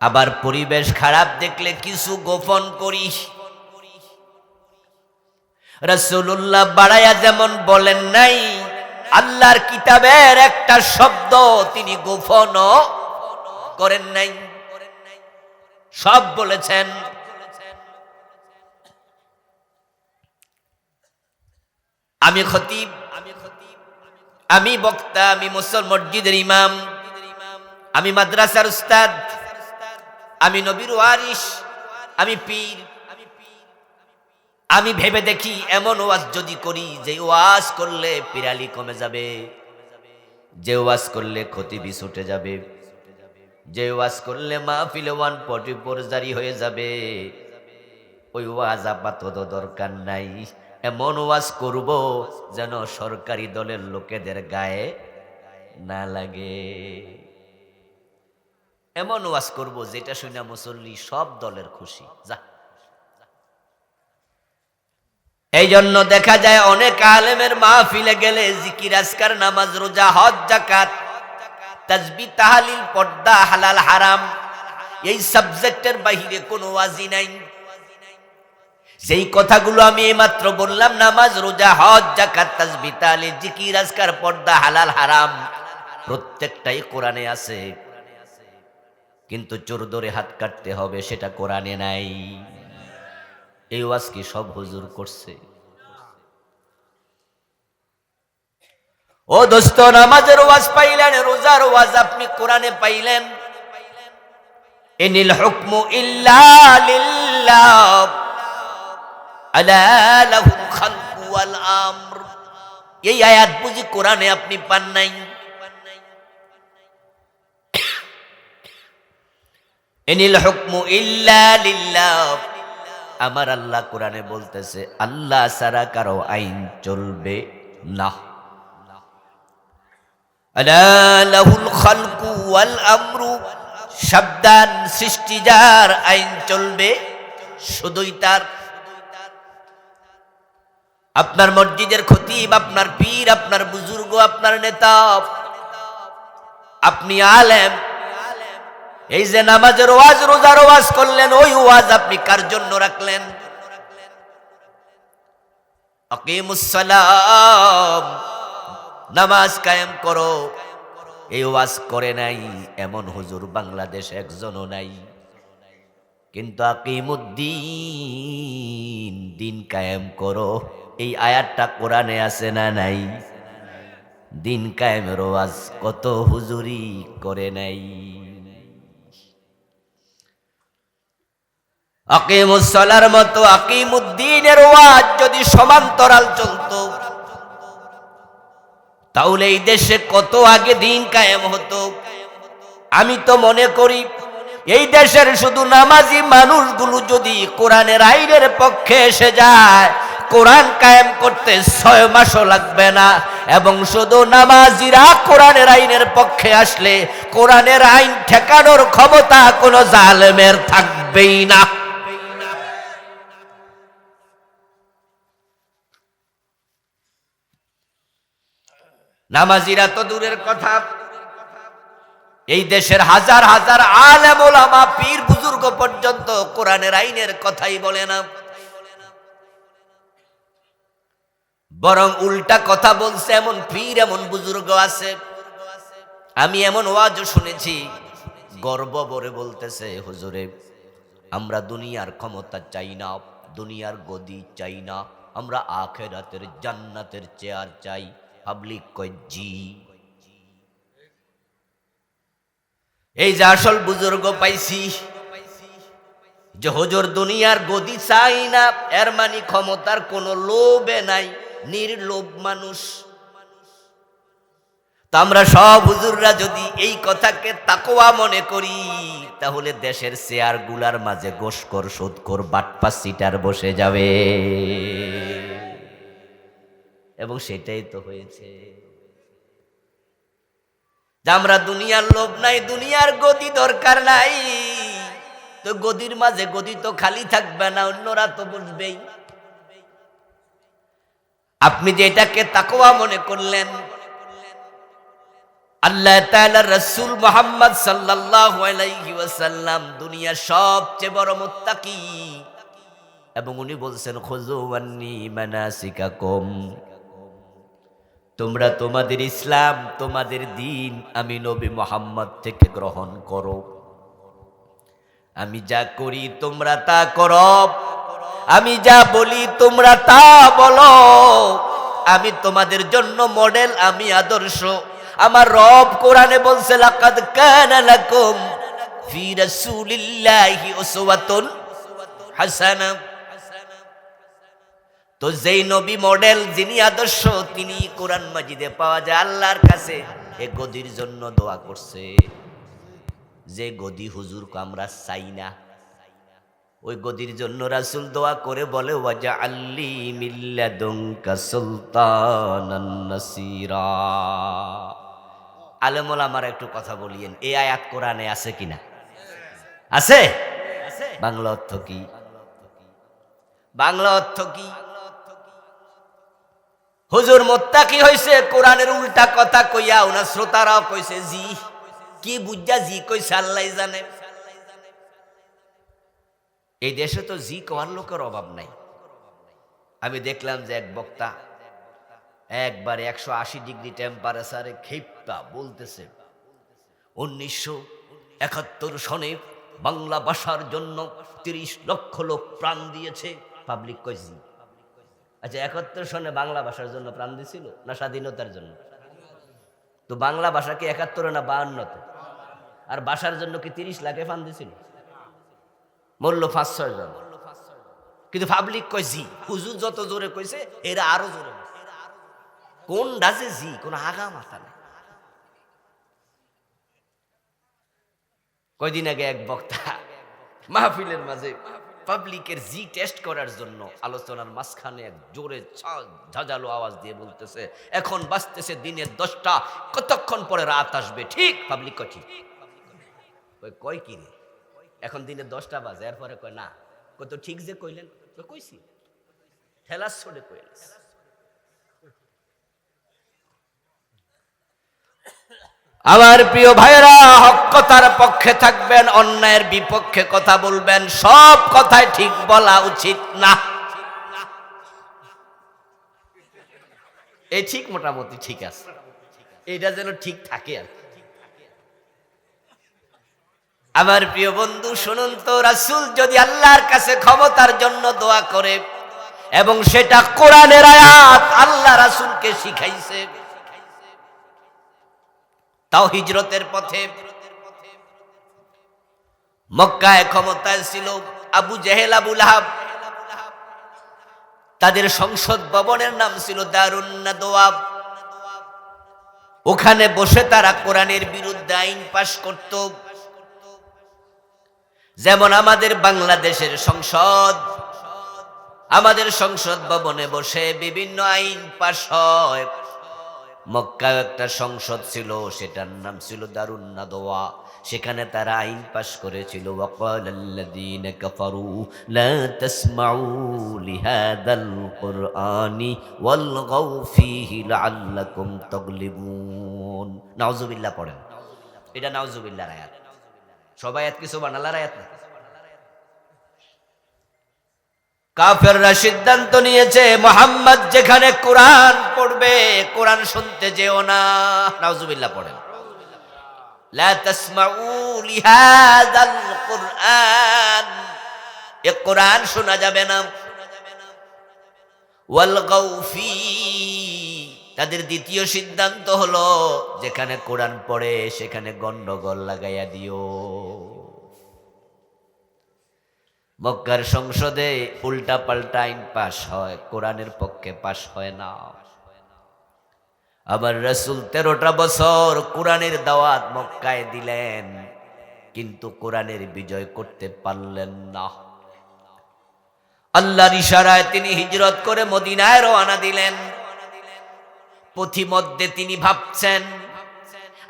আবার পরিবেশ খারাপ দেখলে কিছু গোপন করি। রাসূলুল্লাহ বাড়াইয়া যেমন বলেন নাই, আল্লাহর কিতাবের একটা শব্দ তিনি গোপনও করেন নাই, সব বলেছেন। আমি খতিব, আমি বক্তা, আমি মসজিদের ইমাম, আমি মাদ্রাসার উস্তাদ, আমি নবীর ওয়ারিস, আমি পীর। আমি ভেবে দেখি এমন ওয়াজ যদি করি যে ওয়াজ করলে পিরালি কমে যাবে, যে ওয়াজ করলে খতিবি ছুটে যাবে, যে ওয়াজ করলে মাহফিলে 144 জারি হয়ে যাবে, ওই ওয়াজ আপাতত দরকার নাই। এমন ওয়াজ করব যেন সরকারি দলের লোকেদের গায়ে না লাগে। এমন ওয়াজ করব যেটা শুনে মুসল্লি সব দলের খুশি। যা, এই জন্য দেখা যায় অনেক আলেমের মাহফিলে গেলে জিকির আজকার, নামাজ, রোজা, হজ, যাকাত, তাসবিহ, তাহলিল, পর্দা, হালাল হারাম, এই সাবজেক্টের বাহিরে কোনো ওয়াজই নাই। যেই কথাগুলো আমি এইমাত্র বললাম, নামাজ, রোজা, হজ, যাকাত, তাসবিহ, তাহলিল, জিকির আজকার, পর্দা, হালাল হারাম, প্রত্যেকটাই কোরআনে আছে, কিন্তু চোর ধরে হাত কাটতে হবে সেটা কোরআনে নাই। এই ওয়াজ কি সব হুজুর করছে? ও দোস্ত, নামাজের ওয়াজ পাইলেন, রোজার ওয়াজ আপনি কোরআনে পাইলেন। ইনিল হুকমু ইল্লা লিল্লাহ আলা লাহুল খালকু ওয়াল আমর, এই আয়াত বুঝি কোরআনে আপনি পান নাই? ইনিল হুকমু ইল্লা লিল্লাহ, আমার আল্লাহ কোরআনে বলতেছে আল্লাহ ছাড়া কারো আইন চলবে না। আলা লাহুল খালকু ওয়াল আমরু, সাবধান, সৃষ্টি যার, আইন চলবে শুধুই তার। আপনার মসজিদের খতিব, আপনার পীর, আপনার বুজুর্গ, আপনার নেতা, আপনি আলেম, এই যে নামাজের ওয়াজ, রোজার ওয়াজ করলেন, ওই ওয়াজ আপনি কার জন্য রাখলেন? আকিমুস সালাম, নামাজ কায়েম করো। এই ওয়াজ করে নাই এমন হুজুর বাংলাদেশে একজনও নাই। কিন্তু আকিমুদ্দিন, দিন কায়েম করো, এই আয়াতটা কোরআনে আছে না নাই? দিন কায়েমের ওয়াজ কত হুজুরি করে নাই। আকিমুস সালার মতো আকিমুদ্দিনের ওয়াজ যদি সমান্তরাল চলতো, তাহলে এই দেশে কত আগে দিন কায়েম হতো। আমি তো মনে করি এই দেশের শুধু নামাজি মানুষগুলো যদি কোরআনের আইনের পক্ষে এসে যায়, কোরআন কায়েম করতে 6 মাসও লাগবে না। এবং শুধু নামাজিরা কোরআনের আইনের পক্ষে আসলে কোরআনের আইন ঠেকানোর ক্ষমতা কোনো জালেমের থাকবেই না। নামাজিরা তো দূরের কথা, এই দেশের হাজার হাজার আলেম ওলামা পীর বুজুর্গ পর্যন্ত কোরআনের আইনের কথাই বলে না, বরং উল্টা কথা বলছে এমন পীর এমন বুজুর্গ আছে। আমি এমন ওয়াজও শুনেছি, গর্ব ভরে বলতেছে, হুজুরে আমরা দুনিয়ার ক্ষমতা চাই না, দুনিয়ার গদি চাই না, আমরা আখিরাতের জান্নাতের চেয়ার চাই। পাবলিক কয় জি। এই যে আসল বুজুর্গ পাইছি, যে হুজুর দুনিয়ার গদি চাই না, এর মানে ক্ষমতার কোনো লোভে নাই, নির্লোভ মানুষ। তা আমরা সব হুজুররা যদি এই কথাকে তাকওয়া মনে করি, তাহলে দেশের চেয়ার গুলার মাঝে গোশকর সুদকর বাটপা সিটার বসে যাবে। এবং সেটাই তো হয়েছে, যে আমরা দুনিয়ার লোভ নাই, দুনিয়ার গদি দরকার নাই, তো গদির মাঝে গদি তো খালি থাকবে না, অন্যরা তো বুঝবেই। আপনি যে এটাকে তাকওয়া মনে করলেন, আল্লাহ তাআলার রাসূল মুহাম্মদ সাল্লাল্লাহু আলাইহি ওয়াসাল্লাম দুনিয়ার সবচেয়ে বড় মুত্তাকি, এবং উনি বলছেন খুযু আন্নী মানাসিকাকুম, তোমরা তোমাদের ইসলাম, তোমাদের দিন আমি নবী মুহাম্মদ থেকে গ্রহণ করো। আমি যা করি তোমরা তা করো, আমি যা বলি তোমরা তা বলো। আমি তোমাদের জন্য মডেল, আমি আদর্শ। আমার রব কোরআনে বলছে, লাকাদ কানা লাকুম ফি রাসূলিল্লাহি উসওয়াতুন হাসানাহ। তো যেই নবী মডেল, যিনি আদর্শ, তিনি কোরআন মাজিদে পাওয়া যায়। আল্লাহর কাছে এ গদির জন্য দোয়া করছে, যে গদি হুজুর আমরা চাই না, ওই গদির জন্য রাসূল দোয়া করে বলে, ওয়াজআল্লি মিন লাদুনকা সুলতানান নাসীরা। আলেম ওলামারা একটু কথা বলিয়েন, এই আয়াত কোরআনে আছে কিনা? আছে? বাংলা অর্থ কি? বাংলা অর্থ কি? হুজুর মুত্তাকি হইছে কোরআনের উল্টা কথা কইয়া, ওনার শ্রোতারাও কইছে জি। কি বুঝা জি কইছে আল্লাহই জানে। এই দেশে তো জি কোয়ার লোকের অভাব নাই। আমি দেখলাম যে এক বক্তা একবারে 180 ডিগ্রি টেম্পারেচারে খেপা বলতেছে, 1971 সনে বাংলা ভাষার জন্য 30 লক্ষ লোক প্রাণ দিয়েছে। পাবলিক কয় জি। আচ্ছা, 71 সনে বাংলা ভাষার জন্য প্রাণ দিছিল না স্বাধীনতার জন্য? তো বাংলা ভাষা কি 71 না 52? আর ভাষার জন্য কি 30 লাখে প্রাণ দিছিল? মূল্য 5-6 জন। কিন্তু পাবলিক কয় জি। হুজুর যত জোরে কইছে এরা আরো জোরে। কোন ডাজে জি, কোন আগা মাথা নেই। কয়দিন আগে এক বক্তা মাহফিলের মাঝে পাবলিকের জি টেস্ট করার জন্য আলোচনার মাঝখানে এক জোরে ঝাঁঝালো আওয়াজ দিয়ে বলতেছে, এখন বাজতেছে দিনের 10টা, কতক্ষণ পরে রাত আসবে, ঠিক? পাবলিক কয় ঠিক। কয় কি রে, এখন দিনের 10টা বাজে, এরপরে কয় না, কত ঠিক যে কইলেন? কইছি ঠেলাস ছড়ে কইলেন। আমার প্রিয় ভাইরা, হক কথার পক্ষে থাকবেন, অন্যায়ের বিপক্ষে কথা বলবেন। সব কথাই ঠিক বলা উচিত না। এই ঠিক মোটামুটি ঠিক আছে, এটা যেন ঠিক থাকে আর কি। আমার প্রিয় বন্ধু শুনুন তো, রাসূল যদি আল্লাহর কাছে ক্ষমতার জন্য দোয়া করে এবং সেটা কোরআনের আয়াত আল্লাহ রাসূলকে শিখাইছে, তাও হিজরতের পথে মক্কায় ক্ষমতায় ছিল আবু জেহেল, আবু লাহাব, তাদের সংসদ ভবনের নাম ছিল দারুন নাদওয়া। ওখানে বসে তারা কোরআনের বিরুদ্ধে আইন পাশ করত। যেমন আমাদের বাংলাদেশের সংসদ, আমাদের সংসদ ভবনে বসে বিভিন্ন আইন পাশ হয়। মক্কায় একটা সংসদ ছিল, সেটার নাম ছিল দারুন নাদওয়া। সেখানে তারা আইন পাশ করেছিল, ওয়াকালাল্লাযীনা কাফারু লা তাসমাউ লিহাদাল কুরআনি ওয়ালগাউ ফীহি লাআল্লাকুম তাগলিবুন। নাউযুবিল্লাহ পড়েন, এটা নাউযুবিল্লাহর আয়াত। সবাই আয়াত কি সুবহানাল্লাহর আয়াত না? কাফেররা সিদ্ধান্ত নিয়েছে মুহাম্মদ যেখানে কোরআন পড়বে, কোরআন শুনতে যেও না। নাউযুবিল্লাহ পড়েন, লা তাসমাউ লিহাদাল কুরআন, এ কোরআন শোনা যাবে না। ওয়ালগাউ ফি, তাদের দ্বিতীয় সিদ্ধান্ত হলো যেখানে কোরআন পড়ে সেখানে গন্ডগোল লাগাইয়া দিও। মক্কার সংসদে উল্টা পাল্টা আইন পাশ হয়, কোরআনের পক্ষে পাশ হয় না। আবার রাসূল 13টা বছর কোরআনের দাওয়াত মক্কায় দিলেন, কিন্তু কোরআনের বিজয় করতে পারলেন না। আল্লাহর ইশারায় তিনি হিজরত করে মদিনায় রওনা দিলেন। পথিমধ্যে তিনি ভাবছেন,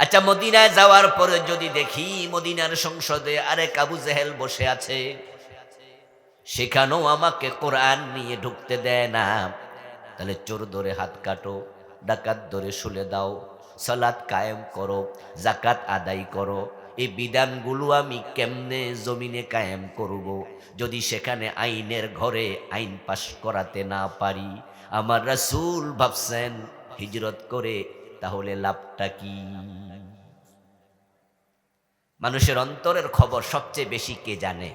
আচ্ছা মদিনায় যাওয়ার পরে যদি দেখি মদিনার সংসদে আরেক আবু জেহেল বসে আছে, সেখানেও আমাকে কোরআন নিয়ে ঢুকতে দেয় না, তাহলে চোর ধরে হাত কাটো, ডাকাত ধরে শুলে দাও, সালাত কায়েম করো, যাকাত আদায় করো। এই বিধানগুলো আমি কেমনে জমিনে কায়েম করব যদি সেখানে আইনের ঘরে আইন পাশ করাতে না পারি? আমার রাসূল ভাবছেন হিজরত করে তাহলে লাভটা কি? মানুষের অন্তরের খবর সবচেয়ে বেশি কে জানে?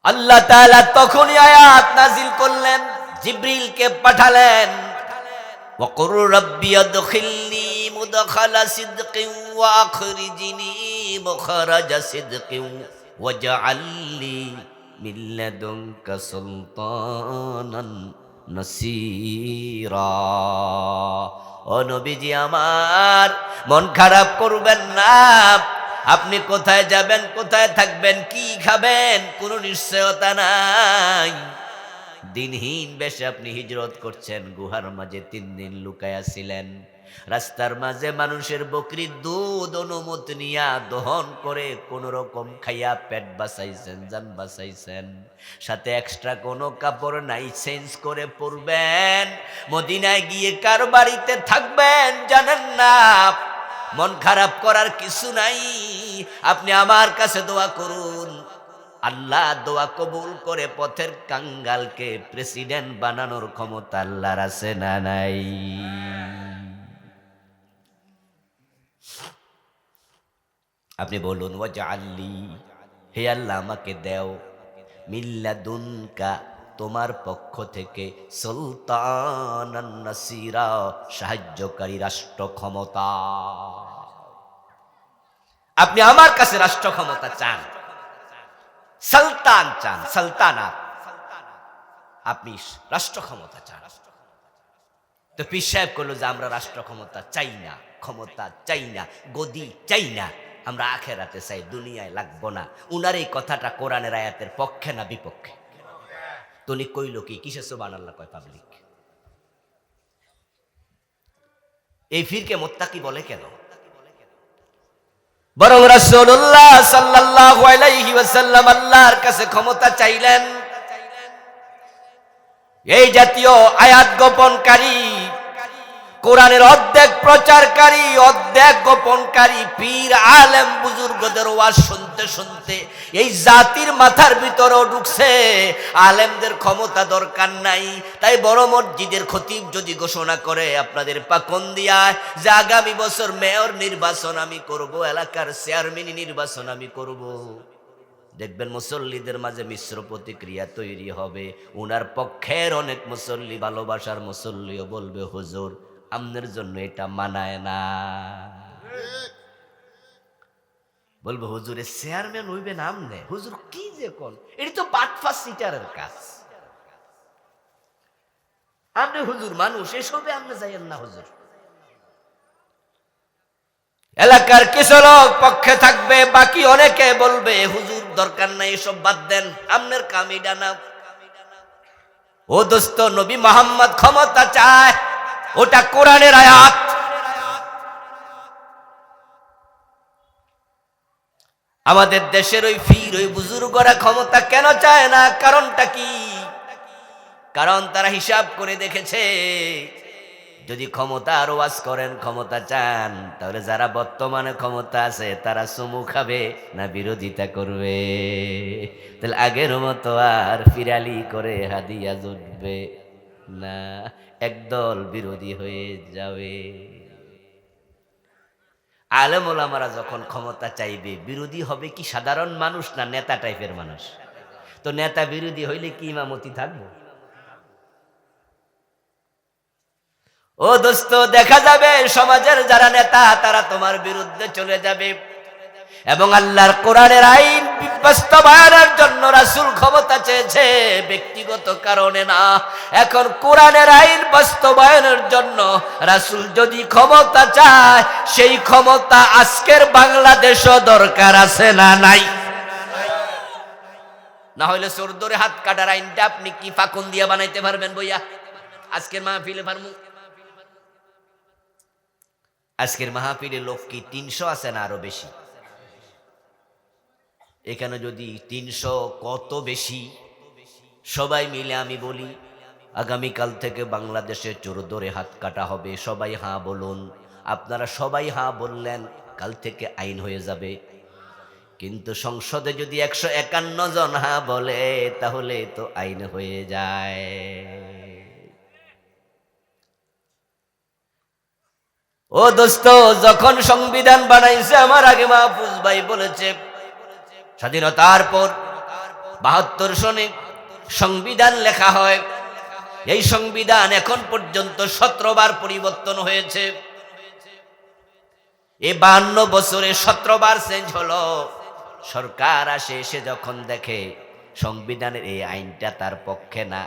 আল্লাহ তাআলা তখনই আয়াত নাজিল করলেন, জিবরিলকে পাঠালেন, ওয়াকুর রাব্বি আদখিলনি মুদখালা সিদকিন ওয়া আখরিজনি মুখরাজা সিদকিন ওয়াজআলনি মিন লাদুনকা সুলতানান নাসীরা। ও নবীজি আমার, মন খারাপ করবেন না। আপনি কোথায় যাবেন, কোথায় থাকবেন, কি খাবেন, কোনো নিশ্চয়তা নাই। দিনহীন বেশে আপনি হিজরত করছেন, গুহার মাঝে 3 দিন লুকায়া ছিলেন। রাস্তার মাঝে মানুষের বকরির দুধ অনুমতি নিয়া দহন করে কোন রকম খাইয়া পেট বাঁচাইছেন, জান বাঁচাইছেন। সাথে এক্সট্রা কোনো কাপড় নাই, চেঞ্জ করে পরবেন। মদিনায় গিয়ে কার বাড়িতে থাকবেন জানেন না। মন খারাপ করার কিছু নাই, আপনি আমার কাছে দোয়া করুন। আল্লাহ দোয়া কবুল করে পথের কাঙ্গালকে প্রেসিডেন্ট বানানোর ক্ষমতা আল্লাহর আছে না নাই? আপনি বলুন, ওয়াজআলনি, হে আল্লাহ আমাকে দেও, মিল্লাদুনকা, তোমার পক্ষ থেকে, সুলতানান নাসীরা, সাহায্যকারী রাষ্ট্র ক্ষমতা। আপনি আমার কাছে রাষ্ট্র ক্ষমতা চান, সুলতান চান, সালতানাত, আপনি রাষ্ট্র ক্ষমতা চান। তো পীর সাহেব করলো যে আমরা রাষ্ট্র ক্ষমতা চাই না, ক্ষমতা চাই না, গদি চাই না, আমরা আখেরাতে চাই, দুনিয়ায় লাগবো না। উনার এই কথাটা কোরআনের আয়াতের পক্ষে না বিপক্ষে? তুমি কইল কি, কিসে সুবহানাল্লাহ কয় পাবলিক? এই ফিরকে মুত্তাকি বলে কেন? বরং রাসূলুল্লাহ সাল্লাল্লাহু আলাইহি ওয়াসাল্লাম আল্লাহর কাছে ক্ষমতা চাইলেন। এই জাতীয় আয়াত গোপনকারী কোরআনের অর্ধেক প্রচারকারী অর্ধেক গোপনকারী পীর আলেম বুজুর্গদের ওয়াজ শুনতে শুনতে এই জাতির মাথার ভিতরেও ঢুকছে আলেমদের ক্ষমতা দরকার নাই। তাই বড় মসজিদের খতিব যদি ঘোষণা করে আপনাদের পাকন্দিয়ায় যে আগামী বছর মেয়র নির্বাচন আমি করব, এলাকার চেয়ারম্যান নির্বাচন আমি করব, দেখবেন মুসল্লিদের মাঝে মিশ্র প্রতিক্রিয়া তৈরি হবে। উনার পক্ষের অনেক মুসল্লি, ভালোবাসার মুসল্লিও বলবে হুজুর আমনের জন্য এটা মানায় না, বলবে হুজুরের চেয়ারম্যান হইবে না আমনে, হুজুর কি যে কোন, এটি তো বাটফা সিটারের কাজ, আপনি হুজুর মানুষ এসবে আপনি যাইয়েন না হুজুর। এলাকার কিছু লোক পক্ষে থাকবে, বাকি অনেকে বলবে হুজুর দরকার নাই এসব বাদ দেন, আমনের কামি ডানা। ও দোস্ত, নবী মুহাম্মদ ক্ষমতা চায়, ওটা কোরআনের আয়াত। আমাদের দেশের ওই ফির ওই বুজুর্গরা ক্ষমতা কেন চায় না? কারণটা কি? কারণ তারা হিসাব করে দেখেছে যদি ক্ষমতা আরো ওয়াজ করেন, ক্ষমতা চান, তাহলে যারা বর্তমানে ক্ষমতা আছে তারা চুমু খাবে না বিরোধিতা করবে, তাহলে আগের মতো আর ফিরালি করে হাদিয়া জুটবে না, একদল বিরোধী হয়ে যাবে। আলেম ওলামারা যখন ক্ষমতা চাইবে, বিরোধী হবে কি সাধারণ মানুষ না নেতা টাইপের মানুষ? তো নেতা বিরোধী হইলে কি ইমামতি থাকবো? ও দোস্ত, দেখা যাবে সমাজের যারা নেতা তারা তোমার বিরুদ্ধে চলে যাবে, এবং আল্লাহর কোরআনের আইন বাস্তবায়নের জন্য রাসূল ক্ষমতা চেয়েছে, ব্যক্তিগত কারণে না। এখন কোরআনের আইন বাস্তবায়নের জন্য রাসূল যদি ক্ষমতা চায়, সেই ক্ষমতা আজকের বাংলাদেশও দরকার আছে না নাই? না হলে চোর ধরে হাত কাটার আইনটা আপনি কি ফাকুন দিয়া বানাইতে পারবেন বইয়া? আজকের মাহফিলে পারমু? আজকের মাহফিলে লোক কি ৩০০ আছে না আরো বেশি? এখানে যদি ৩০০ কত বেশি, সবাই মিলে আমি বলি আগামীকাল থেকে বাংলাদেশে চোর ধরে হাত কাটা হবে, সবাই হাঁ বলুন। আপনারা সবাই হাঁ বললেন, কাল থেকে আইন হয়ে যাবে। কিন্তু সংসদে যদি ১৫১ জন হাঁ বলে, তাহলে তো আইন হয়ে যায়। ও দোস্ত, যখন সংবিধান বানাইছে, আমার আগে মাহফুজ ভাই বলেছে স্বাধীনতার পর ৭২ সনে সংবিধান লেখা হয়। এই সংবিধান এখন পর্যন্ত ১৭ বার পরিবর্তন হয়েছে। এই ৫২ বছরে ১৭ বার চেঞ্জ হলো। সরকার আসে, এসে যখন দেখে সংবিধানের এই আইনটা তার পক্ষে না,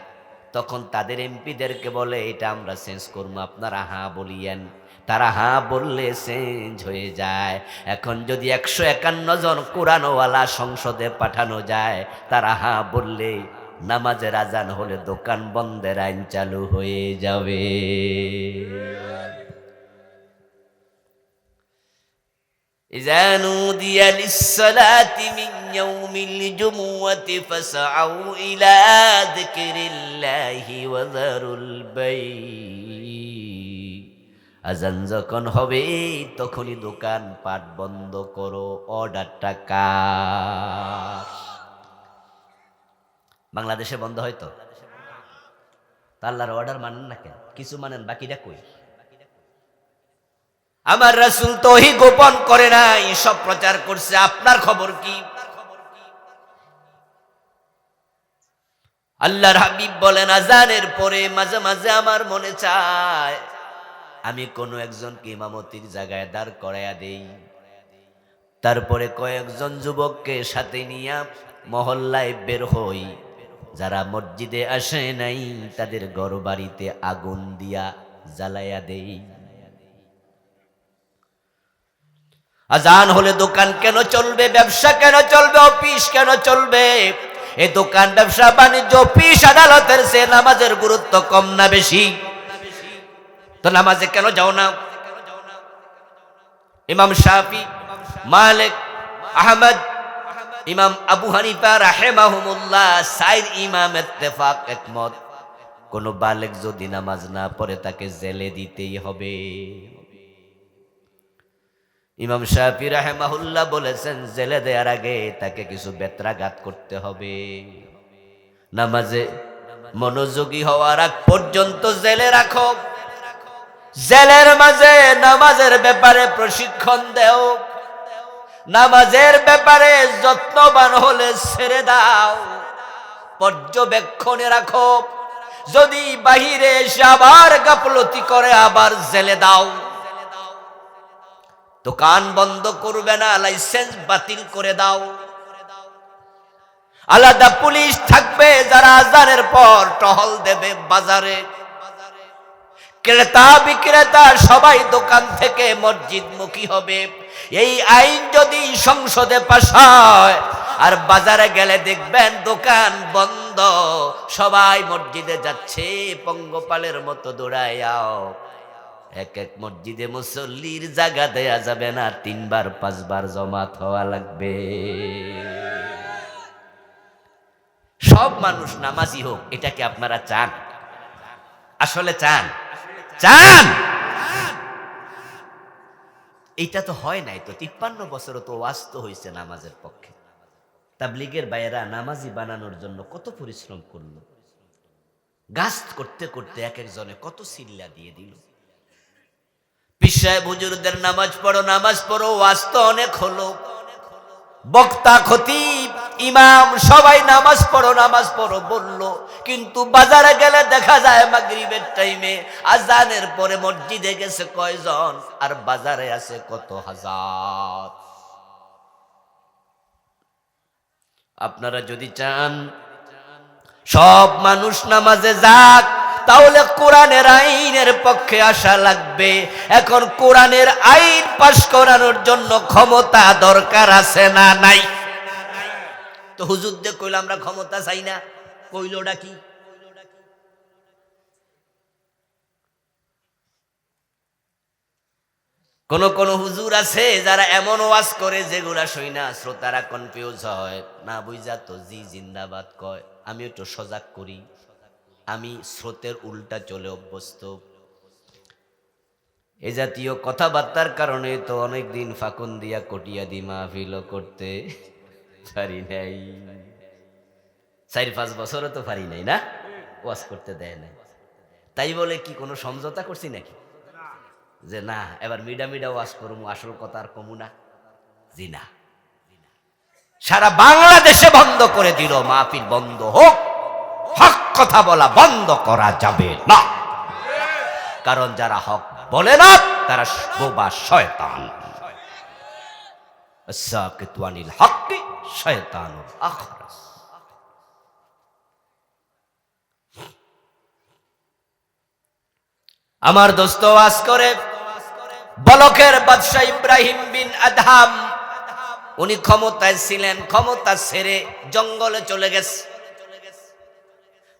তখন তাদের এমপিদেরকে বলে এটা আমরা চেঞ্জ করবো, আপনারা হাঁ বলিয়েন। তারা হাঁ বললে চেঞ্জ হয়ে যায়। এখন যদি ১৫১ জন কোরআনওয়ালা সংসদে পাঠানো যায়, তারা হাঁ বললে নামাজের আজান হলে দোকান বন্ধের আইন চালু হয়ে যাবে। إذا نودي للصلاة من يوم الجمعة فاسعوا إلى ذكر الله وذروا البيع। আজান যখন হবে তখনই দোকান পাট বন্ধ করো। অর্ডারটা কার? বাংলাদেশে বন্ধ হয়তো, আল্লাহর অর্ডার মানেন না কেন? কিছু মানেন, বাকিটা কই? আমার রাসূল তো ওহী গোপন করে নাই, সব প্রচার করছে। আপনার খবর কি? আল্লাহর হাবিব বলেন, আজানের পরে মাঝে মাঝে আমার মনে চায় আমি কোনো একজনকে ইমামতির জায়গায় দাঁড় করাইয়া দেই, তারপরে কয়েকজন যুবককে সাথে নিয়ে মহল্লায় বের হই, যারা মসজিদে আসে নাই তাদের ঘর বাড়িতে আগুন দিয়া জ্বালাইয়া দেই। আজান হলে দোকান কেন চলবে, ব্যবসা কেন চলবে, অফিস কেন চলবে? এই দোকান, ব্যবসা, বাণিজ্য, অফিস, আদালতের চেয়ে নামাজের গুরুত্ব কম না বেশি? তো নামাজে কেন যাও না? ইমাম শাফি, মালিক, আহমদ, ইমাম আবু হানিফা রাহিমাহুমুল্লাহ, সাইর ইমাম ইত্তেফাক, একমত। কোনো বালেগ যদি নামাজ না পড়ে তাকে জেলে দিতেই হবে। ইমাম শাফি রাহিমাহুল্লাহ বলেছেন জেলে দেওয়ার আগে তাকে কিছু বেত্রাঘাত করতে হবে। নামাজে মনোযোগী হওয়ার আগ পর্যন্ত জেলে রাখো, জেলের মাঝে নামাজের ব্যাপারে প্রশিক্ষণ দেও, নামাজের ব্যাপারে যত্নবান হলে ছেড়ে দাও, পর্যবেক্ষণে রাখো। যদি বাহিরে এসে আবার গাফলতি করে আবার জেলে দাও। দোকান বন্ধ করবে না, লাইসেন্স বাতিল করে দাও। আলাদা পুলিশ থাকবে যারা আজানের পর টহল দেবে বাজারে। ক্রেতা বিক্রেতা সবাই দোকান থেকে মসজিদমুখী হবে। এই আইন যদি সংসদে পাস হয় আর বাজারে গেলে দেখবেন দোকান বন্ধ, সবাই মসজিদে যাচ্ছে পঙ্গপালের মতো দৌড়াইয়াও। এক এক মসজিদে মুসল্লির জায়গা দেয়া যাবে না, 3 বার 5 বার জমাত হওয়া লাগবে। সব মানুষ নামাজি হোক, এটা কি আপনারা চান? আসলে চান? চান? এইটা তো হয় নাই তো। 53 বছরও তো ওয়াজ তো হয়েছে নামাজের পক্ষে। তাবলীগের ভাইয়েরা নামাজি বানানোর জন্য কত পরিশ্রম করলো, গাছ করতে করতে এক একজনে কত সিল্লা দিয়ে দিল। পীর সাহেব হুজুরদের নামাজ পড়ো ওয়াজ তো অনেক হলো। বক্তা খতিব ইমাম সবাই নামাজ পড়ো বলল, কিন্তু বাজারে গেলে দেখা যায় মাগরিবের টাইমে আজানের পরে মসজিদে গেছে কয়জন আর বাজারে আছে কত হাজার। আপনারা যদি চান সব মানুষ নামাজে যাক, তাহলে কোরআনের আইনের পক্ষে আসা লাগবে। এখন কোরআনের আইন পাশ করানোর জন্য ক্ষমতা দরকার আছে না নাই? তো হুজুরদের কইল আমরা ক্ষমতা চাই না, কইলটা কি? কোন কোন হুজুর আছে যারা এমন ওয়াজ করে যেগুলা শুইনা শ্রোতারা কনফিউজ হয়, না বুঝা তো জি জিন্দাবাদ কয়। আমি একটু সজাগ করি, আমি স্রোতের উল্টা চলে অভ্যস্ত। এ জাতীয় কথাবার্তার কারণে তো অনেকদিন ফাকুন দিয়া কটিয়াদি মাহফিল করতে পারি নাই। 4-5 বছরও তো পারি নাই, না ওয়াজ করতে দেয় নাই। তাই বলে কি কোনো সমঝোতা করছি নাকি যে না এবার মিডা ওয়াজ করবো, আসল কথা আর কমু না? জি না, সারা বাংলাদেশে বন্ধ করে দিল, মাহফিল বন্ধ হোক, হক কথা বলা বন্ধ করা যাবে না। কারণ যারা হক বলে না তারা বোবা শয়তান। আসাকিতু আনিল হক্কি শয়তানুল আখরাস। আমার দোস্ত ওয়াজ করে বলকের বাদশা ইব্রাহিম বিন আদহাম, উনি ক্ষমতায় ছিলেন, ক্ষমতা ছেড়ে জঙ্গলে চলে গেছে।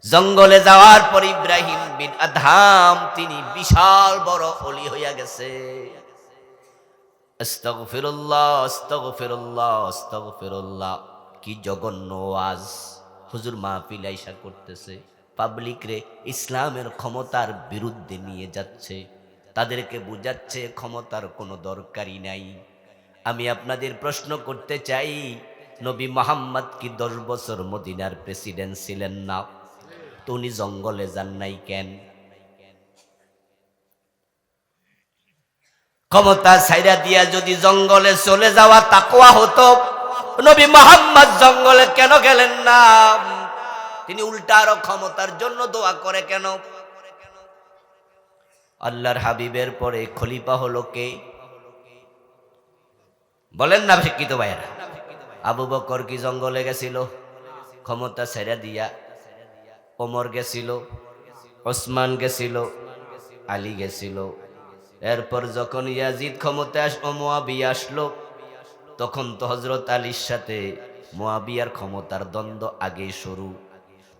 জঙ্গলে যাওয়ার পর ইব্রাহিম বিন আদহাম তিনি বিশাল বড় ওলি হইয়া গেছে। আস্তাগফিরুল্লাহ আস্তাগফিরুল্লাহ আস্তাগফিরুল্লাহ। কি জঘন্য ওয়াজ! হুজুর মাহফিল আইসা করতেছে, পাবলিক রে ইসলামের ক্ষমতার বিরুদ্ধে নিয়ে যাচ্ছে, তাদেরকে বুঝাচ্ছে ক্ষমতার কোনো দরকারই নাই। আমি আপনাদের প্রশ্ন করতে চাই, নবী মুহাম্মদ কি 10 বছর মদিনার প্রেসিডেন্ট ছিলেন না? তো উনি জঙ্গলে যান নাই কেন? ক্ষমতা ছাইরা দিয়া যদি জঙ্গলে চলে যাওয়া তাকওয়া হতো, নবী মুহাম্মদ জঙ্গলে কেন গেলেন না? তিনি উল্টা আরো ক্ষমতার জন্য দোয়া করে কেন? আল্লাহর হাবিবের পরে খলিফা হলো কে? বলেন না শিক্ষিত ভাইয়েরা? আবু বকর কি জঙ্গলে গেছিল ক্ষমতা ছেড়ে দিয়া? ওমর গেছিল, ওসমান গেছিল, আলী গেছিল। এরপর যখন ইয়াজিদ ক্ষমতায় মুয়াবিয়া আসলো, তখন তো হযরত আলীর সাথে মুয়াবিয়ার ক্ষমতার দ্বন্দ্ব আগে শুরু।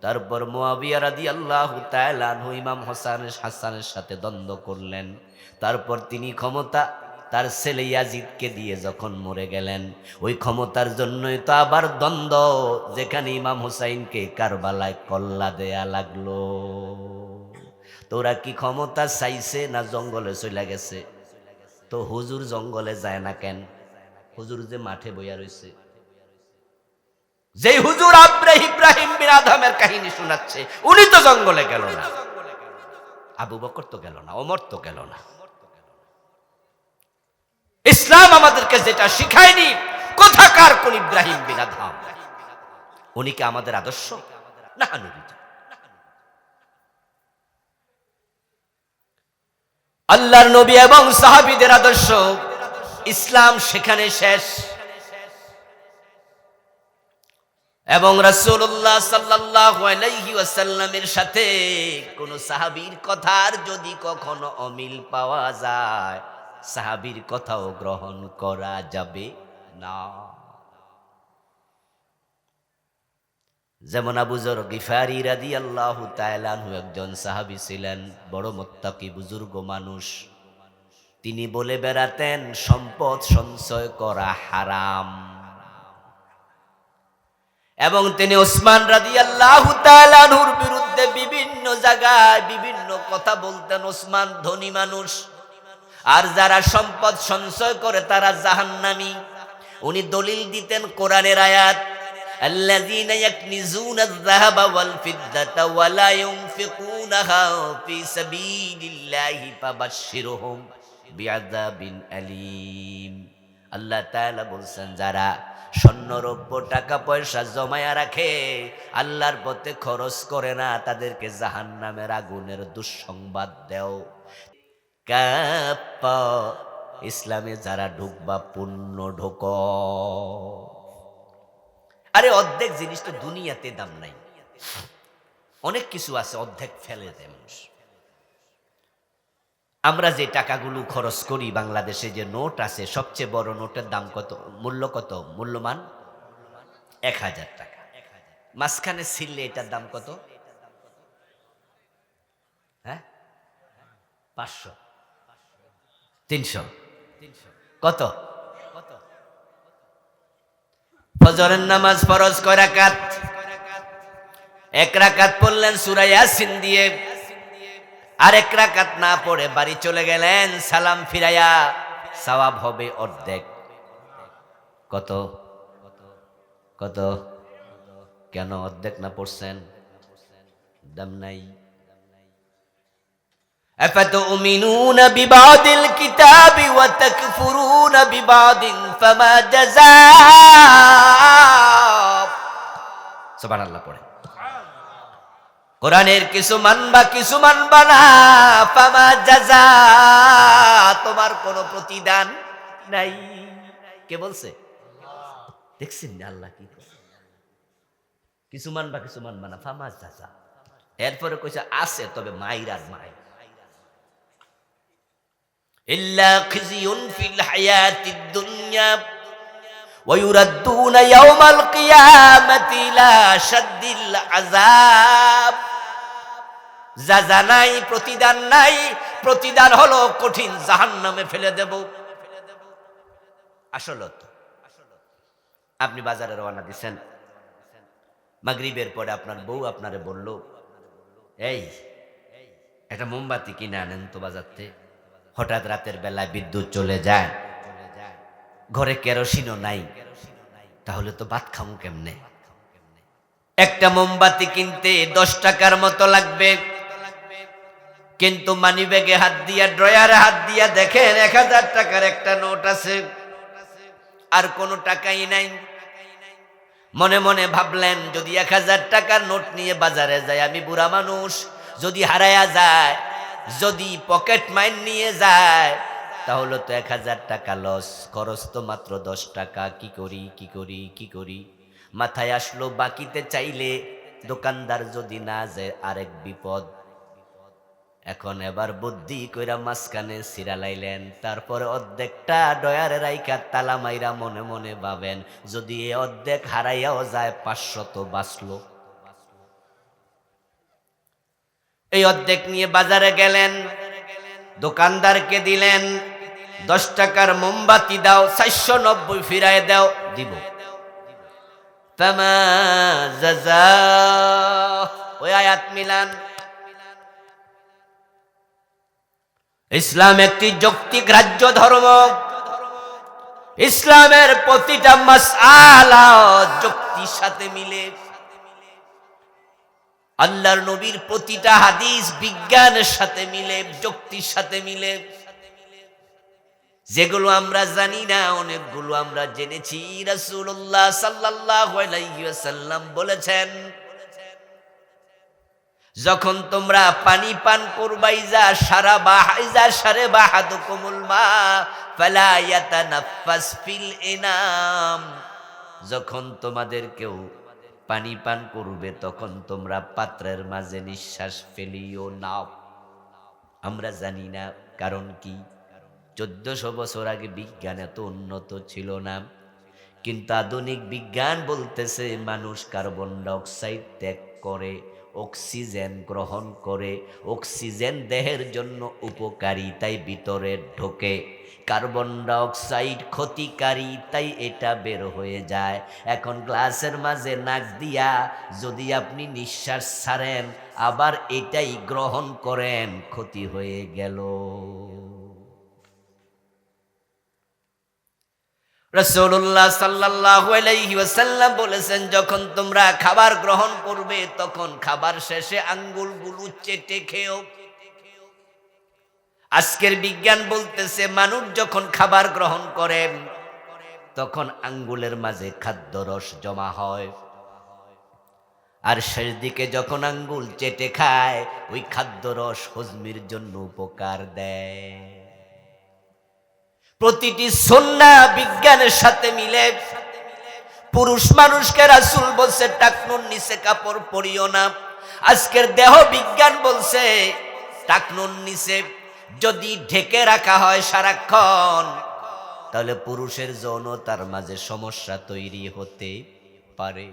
তারপর মুয়াবিয়া রাদিয়াল্লাহু তাআলা আনহু ইমাম হাসানের সাথে দ্বন্দ্ব করলেন। তারপর তিনি ক্ষমতা তার ছেলে ইয়াজিদকে দিয়ে যখন মরে গেলেন, ওই ক্ষমতার জন্যই তো আবার দ্বন্দ্ব, যেখানে ইমাম হুসাইনকে কারবালায় কল্লা দেয়া লাগলো। তোরা কি ক্ষমতা চাইছে না জঙ্গলে চলে গেছে? তো হুজুর জঙ্গলে যায় না কেন? হুজুর যে মাঠে বইয়া রয়েছে, যে হুজুর ইব্রাহিম বিন আদমের কাহিনী শোনাচ্ছে, উনি তো জঙ্গলে গেল না। আবু বকর তো গেল না, ওমর তো গেল না। ইসলাম আমাদেরকে যেটা শিখায়নি, কোথাকার কোন ইব্রাহিম বিন আদম? উনি কি আমাদের আদর্শ? না, আল্লাহর নবী এবং সাহাবীদের আদর্শ। ইসলাম সেখানে শেষ। এবং রাসূলুল্লাহ সাল্লাল্লাহু আলাইহি ওয়াসাল্লামের সাথে কোন সাহাবীর কথার যদি কখনো অমিল পাওয়া যায়, সাহাবীর কথাও গ্রহণ করা যাবে না। যেমন আবু যর গিফারি রাদিয়াল্লাহু তাআলা আনহু একজন সাহাবী ছিলেন, বড় মুত্তাকি বুজুর্গ মানুষ। তিনি বলে বেড়াতেন সম্পদ সঞ্চয় করা হারাম। এবং তিনি ওসমান রাদিয়াল্লাহু তাআলা আনহুর বিরুদ্ধে বিভিন্ন জায়গায় বিভিন্ন কথা বলতেন। ওসমান ধনী মানুষ, আর যারা সম্পদ সঞ্চয় করে তারা জাহান্নামী। উনি দলিল দিতেন কোরআনের আয়াত, আল্লাযীনা ইয়াকনিজুনা আয-যাহাবা ওয়াল ফিদ্দাতা ওয়া লা ইউনফিকুনাহা ফি সাবিলিল্লাহি ফাবাশশিরহুম বিআযাবিন আলীম। আল্লাহ তাআলা বলছেন, যারা স্বর্ণ রৌপ্য টাকা পয়সা জমায়া রাখে, আল্লাহর পথে খরচ করে না, তাদেরকে জাহান্নামের আগুনের দুঃসংবাদ দেও। কাপ্পা ইসলামে যারা ঢুকবা পূর্ণ ঢোক। আরে অর্ধেক জিনিস তো দুনিয়াতে দাম নাই। অনেক কিছু আছে অর্ধেক ফেলে দেয় মানুষ। আমরা যে টাকাগুলো খরচ করি, বাংলাদেশে যে নোট আছে, সবচেয়ে বড় নোটের দাম কত? মূল্য কত? মূল্যমান 1000 টাকা। মাঝখানে ছিললে এটার দাম কত? হ্যাঁ, 500, 300, কত? ফজরের নামাজ ফরজ কয় রাকাত? 1 রাকাত পড়লেন সূরা ইয়াসিন দিয়ে, আর 1 রাকাত না পড়ে বাড়ি চলে গেলেন সালাম ফিরাইয়া, সওয়াব হবে অর্ধেক। কত? কত? কেন অর্ধেক না পড়ছেন? দাম নাই। আফাতুমিনুনা বিবাদিল কিতাবি ওয়া তাকফুরুনা বিবাদিন ফামা জাযাব। সুবহানাল্লাহ পড়ে। কোরআনের কিছু মানবা কিছু মানবা না, ফামা জাযা, তোমার কোনো প্রতিদান নাই। কে বলছে? দেখছেন না আল্লাহ কি বলছে? কিছু মানবা কিছু মানবা না, ফামা জাযা। এরপরে কইছে আছে, তবে মাইরার মাই। ইল্লা খিজিয়ুন ফিল হায়াতিদ দুনিয়া ওয়া ইউরাদ্দুনা ইয়াওমাল কিয়ামাতি ইলা শাদ্দিল আযাব। জাযা নাই, প্রতিদান নাই। প্রতিদান হলো কঠিন জাহান্নামে ফেলে দেব। আসলে তো আপনি বাজারে রওনা দিছেন, মাগরিবের পরে আপনার বউ আপনারে বলল, এই একটা মোমবাতি কিনে আনেন তো বাজারতে। হঠাৎ রাতের বেলায় বিদ্যুৎ চলে যায়, ঘরে কেরোসিনও নাই, তাহলে তো ভাত খামু কেমনে? একটা মোমবাতি কিনতে 10 টাকার মতো লাগবে। কিন্তু মানিব্যাগে হাত দিয়া, ড্রয়ারে হাত দিয়া দেখেন 1000 টাকার একটা নোট আছে, আর কোনো টাকাই নাই। মনে মনে ভাবলেন, যদি 1000 টাকার নোট নিয়ে বাজারে যায়, আমি বুড়া মানুষ, যদি হারায়া যায়, যদি পকেট মাইন নিয়ে যায়, তাহলে তো 1000 টাকা লস। খরচ তো মাত্র 10 টাকা। কি করি কি করি কি করি? মাথায় আসলো, বাকিতে চাইলে দোকানদার যদি না যায় আরেক বিপদ। এখন এবার বুদ্ধি কইরা মাঝখানে ছিড়া লাইলেন। তারপরে অর্ধেকটা ডয়ারে রাইখা তালা মাইরা মনে মনে ভাবেন, যদি এ অর্ধেক হারাইয়াও যায় 500 তো বাঁচলো। এই অর্ধেক নিয়ে বাজারে গেলেন, দোকানদারকে দিলেন, 10 টাকার মোমবাতি দাও, 490 ফিরায় দাও। দিব। ফামা জাযা, ওই আয়াত মিলান। ইসলাম একটি যৌক্তিক রাজ্য ধর্ম। ইসলামের প্রতিটা মাসআলা যুক্তির সাথে মিলে। আল্লাহর নবীর প্রতিটা হাদিস বিজ্ঞানের সাথে মিলে, যুক্তির সাথে মিলে। যেগুলো আমরা জানি না অনেকগুলো আমরা জেনেছি। রাসূলুল্লাহ সাল্লাল্লাহু আলাইহি ওয়াসাল্লাম বলেছেন, যখন তোমরা পানি পান করবাই যা সারা বাহাইজা সারে বাহাদুকুমুল মা ফালা ইয়াতানাফাস ফিল ইনাম, যখন তোমাদের কেউ পানি পান করবে তখন তোমরা পাত্রের মাঝে নিঃশ্বাস ফেলিও না। আমরা জানি না কারণ কি। 1400 বছর আগে বিজ্ঞান এত উন্নত ছিল না, কিন্তু আধুনিক বিজ্ঞান বলতেছে মানুষ কার্বন ডাইঅক্সাইড ত্যাগ করে, অক্সিজেন গ্রহণ করে। অক্সিজেন দেহের জন্য উপকারী, তাই ভিতরে ঢোকে। কার্বন ডাইঅক্সাইড ক্ষতিকারী, তাই এটা বের হয়ে যায়। এখন গ্লাসের মাঝে নাক দিয়া যদি আপনি নিঃশ্বাস ছাড়েন, আবার এটাই গ্রহণ করেন, ক্ষতি হয়ে গেল। রাসূলুল্লাহ সাল্লাল্লাহু আলাইহি ওয়াসাল্লাম বলেছেন, যখন তোমরা খাবার গ্রহণ করবে তখন খাবার শেষে আঙ্গুলগুলো চেটে খেও। আজকের বিজ্ঞান বলতেছে মানুষ যখন খাবার গ্রহণ করে তখন আঙ্গুলের মাঝে খাদ্যরস জমা হয়, আর শেষ দিকে যখন আঙ্গুল চেটে খায় ওই খাদ্যরস হজমের জন্য উপকার দেয়। প্রতিটি সুন্নাহ বিজ্ঞানের সাথে মিলে। পুরুষ মানুষকে রাসূল বলছে টাকনুর নিচে কাপড় পরিও না। আজকের দেহ বিজ্ঞান বলছে টাকনুর নিচে যদি ঢেকে রাখা হয় সারাক্ষণ, তাহলে পুরুষের যৌনতার মাঝে সমস্যা তৈরি হতে পারে।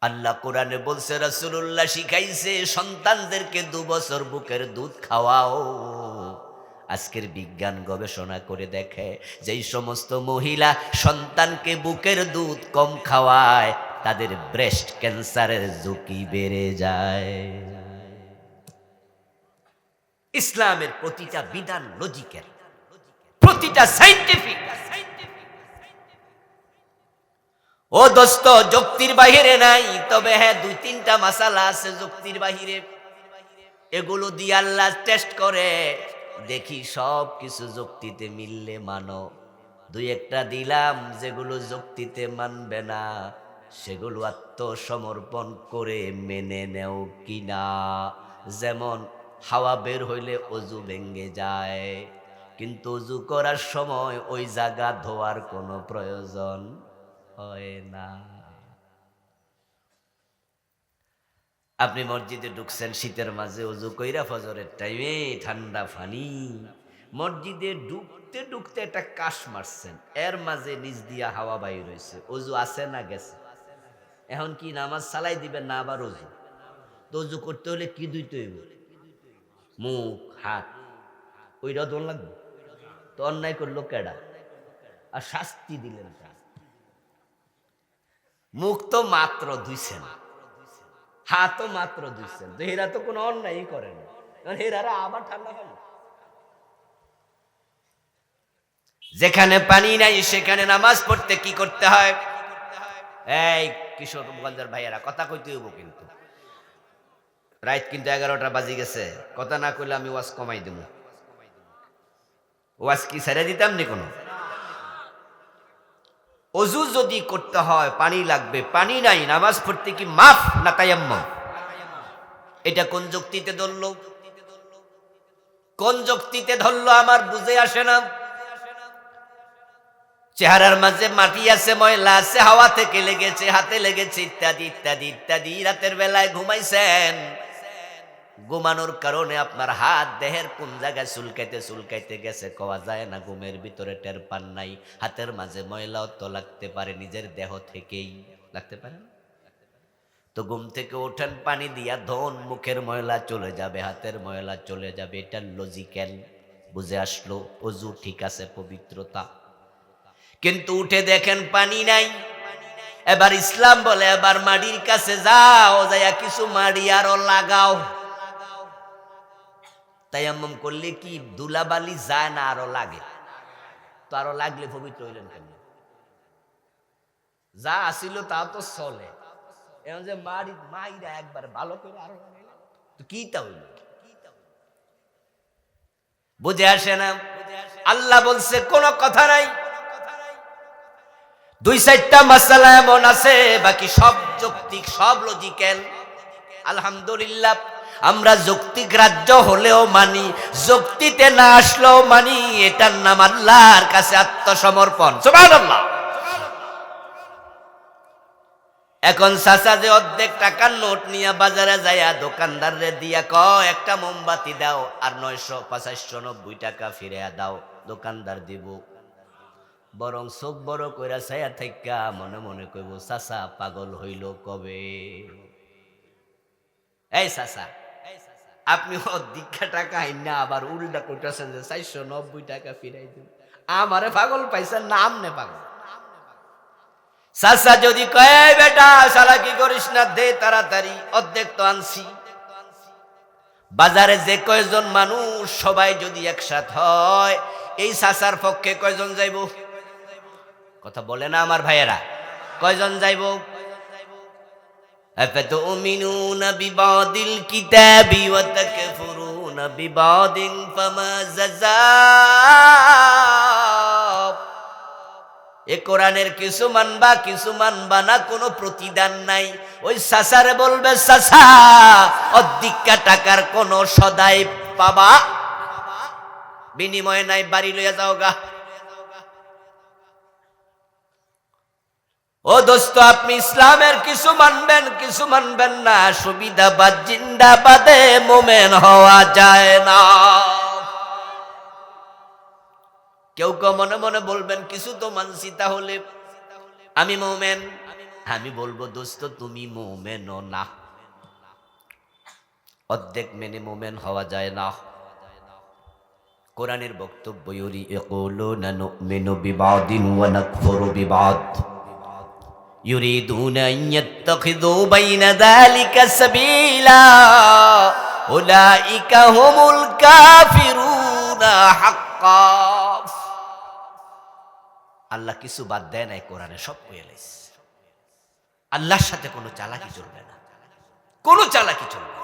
আল্লাহ কোরআনে বলছে, রাসূলুল্লাহ শিখাইছে সন্তানদেরকে 2 বছর বুকের দুধ খাওয়াও। আজকের বিজ্ঞান গবেষণা করে দেখে যেই সমস্ত মহিলা সন্তানকে বুকের দুধ কম খাওয়ায় তাদের ব্রেস্ট ক্যান্সারের ঝুঁকি বেড়ে যায়। ইসলামের প্রতিটা বিধান লজিক্যাল, প্রতিটা সায়েন্টিফিক। ও দোস্ত, যুক্তির বাহিরে নাই, তবে হ্যাঁ 2-3টা মাসালা আছে যুক্তির বাহিরে। এগুলো দিয়ে আল্লাহ টেস্ট করে, দেখি সব কিছু যুক্তিতে মিললে মানো। 2-1টা দিলাম যেগুলো যুক্তিতে মানবে না, সেগুলো আত্মসমর্পণ করে মেনে নেও কিনা। যেমন হাওয়া বের হইলে অজু ভেঙে যায়, কিন্তু অজু করার সময় ওই জায়গা ধোয়ার কোনো প্রয়োজন হয় না। আপনি মসজিদে ঢুকছেন শীতের মাঝে, অজু কইরা ফজরের টাইমে ঠান্ডা পানি, মসজিদে ঢুকতে ঢুকতে একটা কাশ মারছেন, এর মাঝে নিচ দিয়া হাওয়া বাইর হয়েছে, অজু আছে না গেছে? এখন কি নামাজ চালাই দিবেন না আবার অজু? তো অজু করতে হলে কি ধুইতে হইব? মুখ হাত, ওইটা ধোন লাগবে। তো অন্যায় করলো কেডা? আর শাস্তি দিলেন কেন? মুখ তো মাত্র ধুইছেন, হাতও মাত্র ধুইছেন, তো এরা তো কোনো অন্যায় করে না, কারণ এরা আবার ঠান্ডা পানি। যেখানে পানি নাই সেখানে নামাজ পড়তে কি করতে হয়? এই কিশোরগঞ্জের ভাইয়েরা, কথা কইতে হইব কিন্তু। রাত কিন্তু 11টা বাজি গেছে, কথা না কইলে আমি ওয়াজ কমাই দেব। ওয়াজ কি ছেড়ে দিতাম নি কোনো? অজু যদি করতে হয় পানি লাগবে, পানি নাই, নামাজ পড়তে কি মাফ না তায়াম্মুম? এটা কোন যুক্তিতে ধরলো? কোন যুক্তিতে ধরলো আমার বুঝে আসে না। চেহারার মাঝে মাটি আছে, ময়লা আছে, হাওয়া থেকে লেগেছে, হাতে লেগেছে, ইত্যাদি ইত্যাদি ইত্যাদি। রাতের বেলায় ঘুমাইছেন, ঘুমানোর কারণে আপনার হাত দেহের কোন জায়গায় চুলকাইতে গেছে কওয়া যায় না, ঘুমের ভিতরে টের পান নাই। হাতের মাঝে ময়লাও তো লাগতে পারে, নিজের দেহ থেকেই লাগতে পারে। তো ঘুম থেকে ওঠেন, পানি দিয়া ধন, মুখের ময়লা চলে যাবে, হাতের ময়লা চলে যাবে, এটা লজিক্যাল, বুঝে আসলো। অজু ঠিক আছে, পবিত্রতা। কিন্তু উঠে দেখেন পানি নাই। এবার ইসলাম বলে এবার মাটির কাছে যাও, যাইয়া কিছু মাটি আরো লাগাও। তায়াম্মুম করলে কি ধুলাবালি যায় না আরো লাগে? তো আরো লাগলে পবিত্র হইলেন কেন? যা আসিল তা তো চলে, এখন যে মাইরা একবার ভালো করে আরো তো কিটা হইল? বুঝে আসে না। আল্লাহ বলছে কোন কথা নাই। দুই চারটা মাসালা এমন আছে, বাকি সব যৌক্তিক, সব লজিক্যাল। আলহামদুলিল্লাহ, আমরা যৌক্তিক রাজ্য হলেও মানি, যুক্তিতে না আসলেও মানি। এটার নাম আল্লাহর কাছে আত্মসমর্পণ। সুবহানাল্লাহ। এখন চাচা যে অর্ধেক টাকার নোট নিয়ে বাজারে যাইয়া দোকানদাররে দিয়া কয় একটা মোমবাতি দাও আর 995 টাকা ফিরিয়া দাও, দোকানদার দিব। বরং চোখ বড় কইরা ছায়া থাইকা মনে মনে কইব চাচা পাগল হইল কবে? এই চাচা, আপনি অর্ধেক টাকা আইনা আবার উল্টা কইতাছেন যে 490 টাকা ফিরাই দিন। আমারে পাগল পাইছেন না আমনে পাগল? চাচা যদি কয় বেটা চালাকি করিস না, দে তাড়াতাড়ি, অর্ধেক তো আনছি। বাজারে যে কয়জন মানুষ সবাই যদি একসাথ হয়, এই চাচার পক্ষে কয়জন যাইব? কথা বলে না আমার ভাইয়েরা? কয়জন যাইব? আফাতুমিনুনা বিবাদিল কিতাবি ওয়া তাকফুরুনা বিবাদিন ফামা জাযাব। এ কোরআনের কিছু মানবা কিছু মানবা না, কোনো প্রতিদান নাই। ওই চাচারে বলবে চাচা অর্ধেক টাকার কোন সদাই পাবা, বিনিময় নাই, বাড়ি লইয়া যাও গা। ও দোস্ত, আপনি ইসলামের কিছু মানবেন কিছু মানবেন না, সুবিধাবাদ জিন্দাবাদে মোমেন হওয়া যায় না। কেউ কেউ মনে মনে বলবেন কিছু তো মানছি তাহলে আমি মোমেন। আমি বলবো দোস্ত তুমি মোমেনও না, অর্ধেক মেনে মোমেন হওয়া যায় না। কোরআনের বক্তব্য ইয়াকুলুনা নুমিনু বিবাদিন ওয়া নাকফুরু বিবাদ ইউরিদুনা আন ইয়াত্তাখিযু বাইনা যালিকা সাবিলা উলাইকা হুমুল কাফিরুনা হাক্কান। আল্লাহ কিছু বাদ দেয় নাই, কোরআনে সব কইয়া লাইছে। আল্লাহর সাথে কোনো চালাকি চলবে না, কোনো চালাকি চলবে না।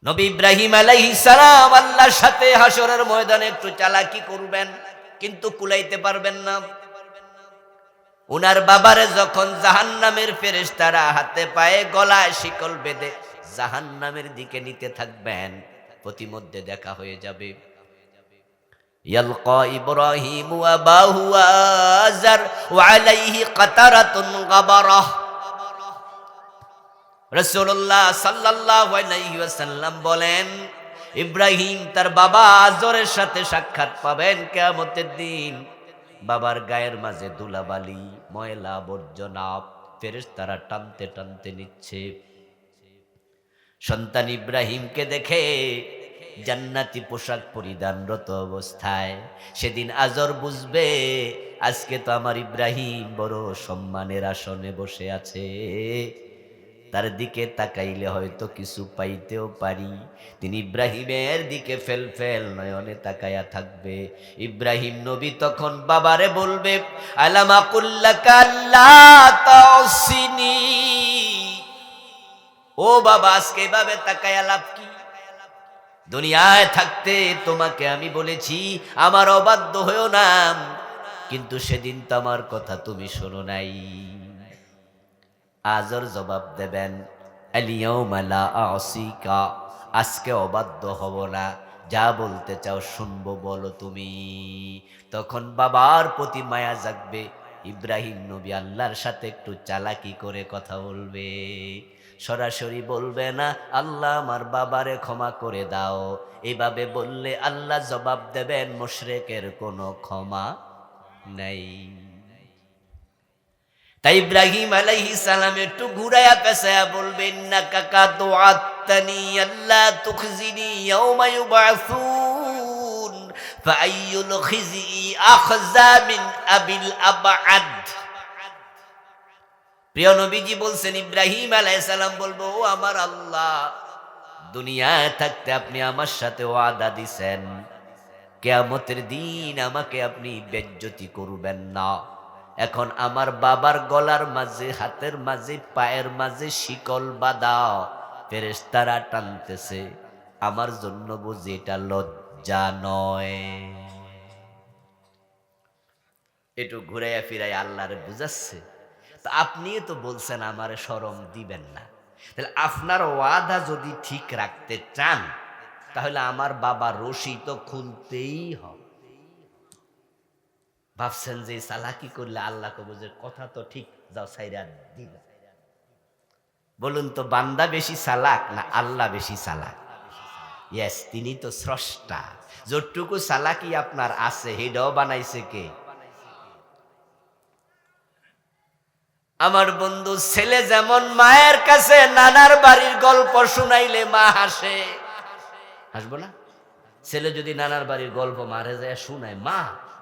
নবী ইব্রাহিম আলাইহিস সালাম আল্লাহর সাথে হাসরের ময়দানে একটু চালাকি করবেন, কিন্তু কুলাইতে পারবেন না। উনার বাবারে যখন জাহান্নামের ফেরেশতারা হাতে পায়ে গলায় শিকল বেঁধে জাহান্নামের দিকে নিতে থাকবেন, প্রতিমধ্যে দেখা হয়ে যাবে। ইয়ালকা ইব্রাহিম আবাহু আযার ওয়া আলাইহি কাতারাতুন গাবারাহ। রাসূলুল্লাহ সাল্লাল্লাহু আলাইহি ওয়াসাল্লাম বলেন, ইব্রাহিম তার বাবা আজরের সাথে সাক্ষাৎ পাবেন কিয়ামতের দিন। বাবার গায়ের মাঝে ধুলাবালি, ময়লা, আবর্জনা ফেরেশতারা টানতে টানতে নিচ্ছে। সন্তান ইব্রাহিমকে দেখে জান্নাতি পোশাক পরিধানরত অবস্থায় সেদিন আজর বুঝবে আজকে তো আমার ইব্রাহিম বড় সম্মানের আসনে বসে আছে। তার দিকে তাকাইলে হয়তো কিছু পাইতেও পারি। তিনি ইব্রাহিমের দিকে ফেল ফেল নয়নে তাকায়া থাকবে। ইব্রাহিম নবী তখন বাবারে বলবে, আলামা কুল্লাকা আল্লা তাসিনি। ও বাবা, আজকে এভাবে তাকায়া লাভ কি? দুনিয়ায় থাকতে তোমাকে আমি বলেছি আমার অবাধ্য হয়েও না, কিন্তু সেদিন তো আমার কথা তুমি শোনো নাই। আজর জবাব দেবেন, আলিয়াউমা লা আসিকা, আজকে অবাধ্য হব না, যা বলতে চাও শুনবো, বলো তুমি। তখন বাবার প্রতি মায়া জাগবে। ইব্রাহিম নবী আল্লাহর সাথে একটু চালাকি করে কথা বলবে, সরাসরি বলবে না আল্লাহ আমার বাবারে ক্ষমা করে দাও। এইভাবে বললে আল্লাহ জবাব দেবেন, মুশরিকের কোনো ক্ষমা নাই। তাই ইব্রাহিম আলাইহিস সালাম একটু ঘুরায়া পেছায়া বলবেন, ইন্নাকা কাদ ওয়া'আদতানি আল্লা তুখজিনি ইয়াওমা ইউবআসুন ফাআইয়ুল খিজি আখযা মিন আবিল আবআদ। প্রিয় নবীজি বলছেন, ইব্রাহিম আলাইহিস সালাম বলবো, ও আমার আল্লাহ, দুনিয়ায় থাকতে আপনি আমার সাথে ওয়াদা দিছেন কিয়ামতের দিন আমাকে আপনি বেজ্জতি করবেন না। এখন আমার বাবার গলার মাঝে, হাতের মাঝে, পায়ের মাঝে শিকল বাঁধা, ফেরেশতারা টানতেছে, আমার জন্য বুঝি এটা লজ্জা নয়? একটু ঘুরাইয়া ফিরাই আল্লাহরে বুঝাচ্ছে। তো আপনি তো বলছেন আমারে শরম দিবেন না, তাহলে আপনার ওয়াদা যদি ঠিক রাখতে চান তাহলে আমার বাবা রশি তো খুলতেই হবে। ভাবছেন যে চালাকি করলে আল্লাহ কবুল, কথা তো ঠিক, যাও সাইরা দিল। বলুন তো বান্দা বেশি চালাক না আল্লাহ বেশি চালাক? ইয়েস, তিনি তো স্রষ্টা। যতটুকু চালাকি আপনার আছে হেডাও বানাইছে কে? আমার বন্ধু, ছেলে যেমন মায়ের কাছে নানার বাড়ির গল্প শুনাইলে মা হাসে, হাসবো না? ছেলে যদি নানার বাড়ির গল্প মারে যায় শুনায়, মা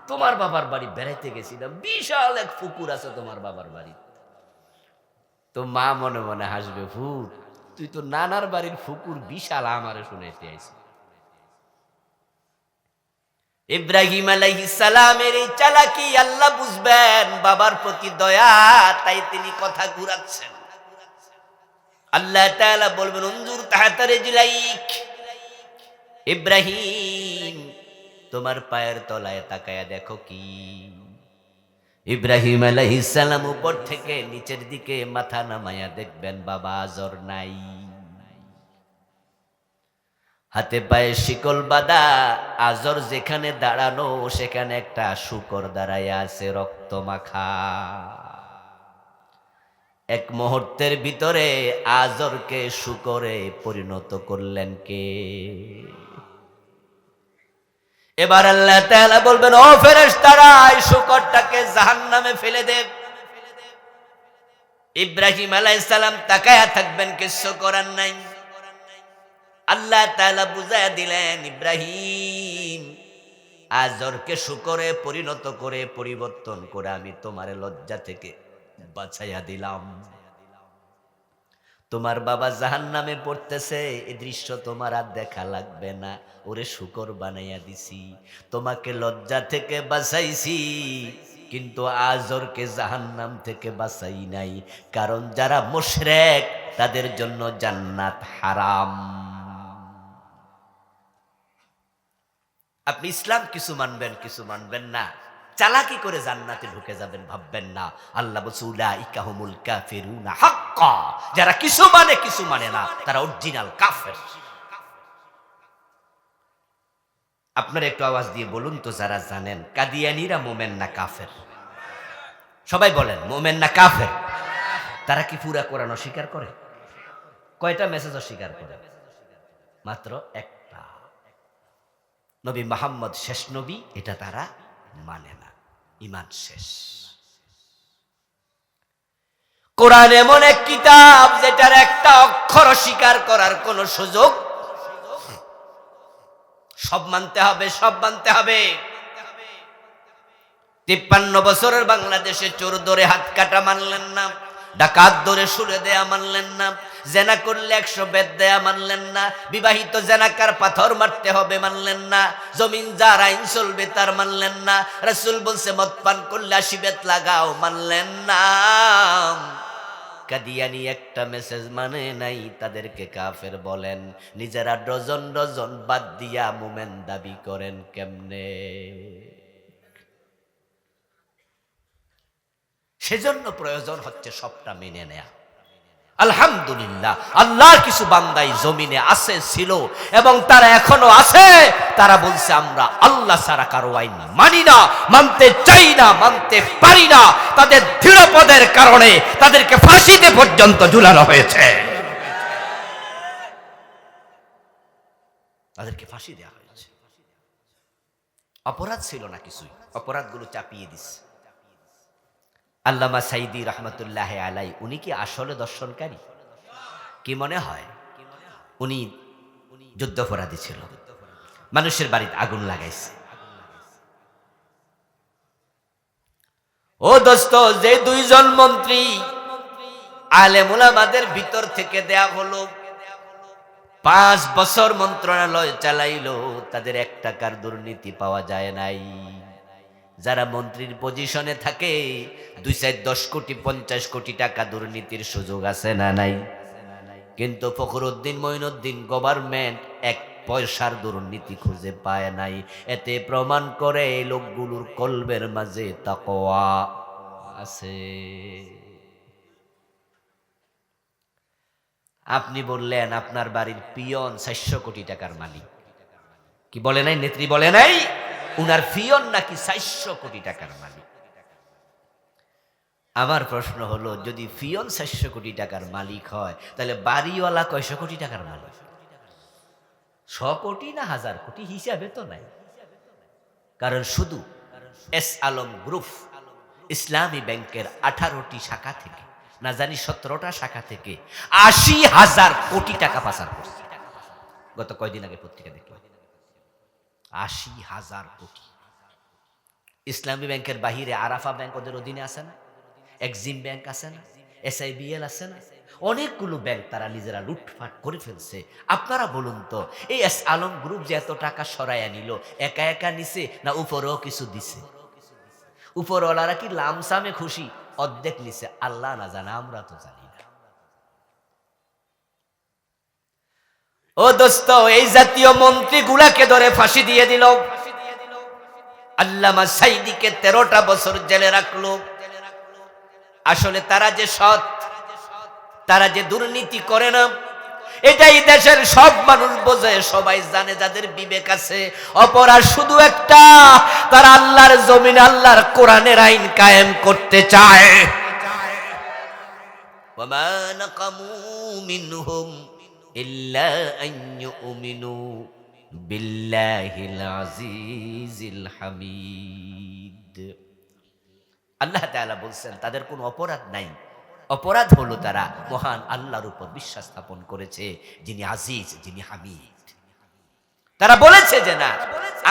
তোমার বাবার বাড়ি বেড়াইতে গেছিলাম, বিশাল এক পুকুর আছে তোমার বাবার বাড়ি, তো মা মনে মনে হাসবে, ভূত তুই তো নানার বাড়ির পুকুর বিশাল আমারে শুনাইতে আইছিস। ইব্রাহিম আলাইহিস সালামের এই চালাকি আল্লাহ বুঝবেন, বাবার প্রতি দয়া, তাই তিনি কথা ঘুরাচ্ছেন। আল্লাহ তাআলা বলবেন, উনজুর তাহতা রিজলাইক, ইব্রাহিম তোমার পায়ের তলায় তাকায়া দেখো কি। ইব্রাহিম আলাইহিস সালাম উপর থেকে নিচের দিকে মাথা নামায়া দেখবেন বাবা আজর নাই, হাতে পায়ে শিকল বাঁধা, আজর যেখানে দাঁড়ানো সেখানে একটা শূকর দাঁড়াইয়া আছে রক্ত মাখা। এক মুহূর্তের ভিতরে আজরকে শূকরে পরিণত করলেন কে? এবার আল্লাহ তাআলা বলবেন, ও ফেরেশতারা এই শূকরটাকে জাহান্নামে ফেলে দে। ইব্রাহিম আলাইহিস সালাম তাকায়া থাকবেন, কিছু করার নাই। আল্লাহ তাআলা বুঝায়া দিলেন, ইব্রাহিম আজরকে শূকরে পরিণত করে, পরিবর্তন করে আমি তোমার লজ্জা থেকে বাঁচাইয়া দিলাম। তোমার বাবা জাহান্নামে পড়তেছে, এই দৃশ্য তোমার আর দেখা লাগবে না, ওরে শূকর বানাইয়া দিছি, তোমাকে লজ্জা থেকে বাঁচাইছি, কিন্তু আজরকে জাহান্নাম থেকে বাঁচাই নাই, কারণ যারা মুশরিক তাদের জন্য জান্নাত হারাম। আপনি ইসলাম কিছু মানবেন, কিছু মানবেন না, চালাকি করে জান্নাতে ঢুকে যাবেন ভাববেন না। আল্লাহ বলছে, উলাইকা হুমুল কাফিরুনা হাক্কা, যারা কিছু মানে কিছু মানে না তারা অরিজিনাল কাফের। আপনারা একটু আওয়াজ দিয়ে বলুন তো, যারা জানেন কাদিয়ানীরা মোমেন না কাফের? সবাই বলেন, মোমেন না কাফের? তারা কি পুরা কোরআন অস্বীকার করে? কয়টা মেসেজ অস্বীকার করে? মাত্র একটা, নবী মুহাম্মদ শেষ নবী, এটা তারা মানে না, ঈমান শেষ। কোরআন এমন এক কিতাব যেটার একটা অক্ষর অস্বীকার করার কোন সুযোগ, সব মানতে হবে, সব মানতে হবে। 53 বছরের বাংলাদেশে চোর ধরে হাত কাটা মানলেন না, ডাকাত ধরে সুরে দেয়া মানলেন না, জেনা করলে 100 বেত দেয়া মানলেন না, বিবাহিত জেনাকার পাথর মারতে হবে মানলেন না, জমিন যার আইন চলবে তার মানলেন না, রাসূল বলছে মদ পান করলে 80 বেত লাগাও মানলেন না। কাদিয়ানি একটা মেসেজ মানে নাই, তাদেরকে কাফের বলেন, নিজেরা ডজন ডজন বাদ দিয়া মুমেন দাবি করেন কেমনে? সেজন্য প্রয়োজন হচ্ছে সবটা মেনে নেয়া। আলহামদুলিল্লাহ, আল্লাহর কিছু বান্দাই জমিনে আছে, ছিল এবং তারা এখনো আছে, তারা বলছে আমরা আল্লাহ ছাড়া কারো আইন মানি না, মানতে চাই না, মানতে পারি না। তাদের দৃঢ়পদের কারণে তাদেরকে ফাঁসিতে পর্যন্ত ঝুলানো হয়েছে, তাদেরকে ফাঁসি দেওয়া হয়েছে। অপরাধ ছিল না কিছুই, অপরাধগুলো চাপিয়ে দিচ্ছে। আল্লামা সাইদি রহমতুল্লাহ আলাই, উনি কি আসলে দর্শনকারী? কি মনে হয়? উনি যুদ্ধাপরাধী ছিল, মানুষের বাড়িতে আগুন লাগাইছে। ও দোস্ত, যে 2 জন মন্ত্রী আলেম উলামাদের ভিতর থেকে দেয়া হলো 5 বছর মন্ত্রণালয় চালাইলো, তাদের 1 টাকার দুর্নীতি পাওয়া যায় নাই। যারা মন্ত্রীর পজিশনে থাকে 2-4-10 কোটি 50 কোটি টাকা দুর্নীতির সুযোগ আছে না নাই? কিন্তু ফখরুদ্দিন মঈনুদ্দিন গভর্নমেন্ট 1 পয়সার দুর্নীতি খুঁজে পায় নাই। এতে প্রমাণ করে এই লোকগুলোর কলবের মাঝে তাকওয়া আছে। আপনি বললেন আপনার বাড়ির পিয়ন 400 কোটি টাকার মালিক। কি বলে নাই? নেত্রী বলে নাই উনার পিয়ন নাকি 400 কোটি টাকার মালিক? আমার প্রশ্ন হলো, যদি পিয়ন 400 কোটি টাকার মালিক হয়, তাহলে বাড়িওয়ালা কয়শো কোটি টাকার মালিক? 100 কোটি না 1000 কোটি হিসাবে তো নাই। কারণ শুধু এস আলম গ্রুপ ইসলামী ব্যাংকের 18টি শাখা থেকে, না জানি 17টা শাখা থেকে 80,000 কোটি টাকা পাচার করছে। গত কয়দিন আগে পত্রিকা দেখলাম 80,000 কোটি। ইসলামী ব্যাংকের বাহিরে আরাফা ব্যাংক ওদের অধীনে আছে না, এক্সিম ব্যাংক আছে না, SIBL আছে না, অনেকগুলো ব্যাংক তারা নিজেরা লুটপাট করে ফেলছে। আপনারা বলুন তো, এই এস আলম গ্রুপ যে এত টাকা সরাইয়া নিল, একা একা নিছে না উপরেও কিছু দিছে? উপরওয়ালারা কি লামসামে খুশি? অর্ধেক নিছে, আল্লাহ না জানে, আমরা তো জানি না। ও দোস্ত, এই জাতীয় মন্ত্রী গুলাকে ধরে ফাঁসি দিয়ে দিল। আল্লামা সাইদিকে 13টা বছর জেলে রাখলো। আসলে তারা যে সৎ, তারা যে দুর্নীতি করে না, এটাই দেশের সব মানুষ বোঝে, সবাই জানে, যাদের বিবেক আছে। অপরাধ শুধু একটা, তারা আল্লাহর জমিন, আল্লাহর কোরআনের আইন কায়েম করতে চায়। ওয়ামা নাকামু মিনহুম ইল্লা আন ইউমিনু বিল্লাহিল আজিজিল হামিদ। আল্লাহ তাআলা বলছেন তাদের কোনো অপরাধ নাই। অপরাধ হলো তারা মহান আল্লাহর উপর বিশ্বাস স্থাপন করেছে, যিনি আজিজ, যিনি হামিদ। তারা বলেছে যে না,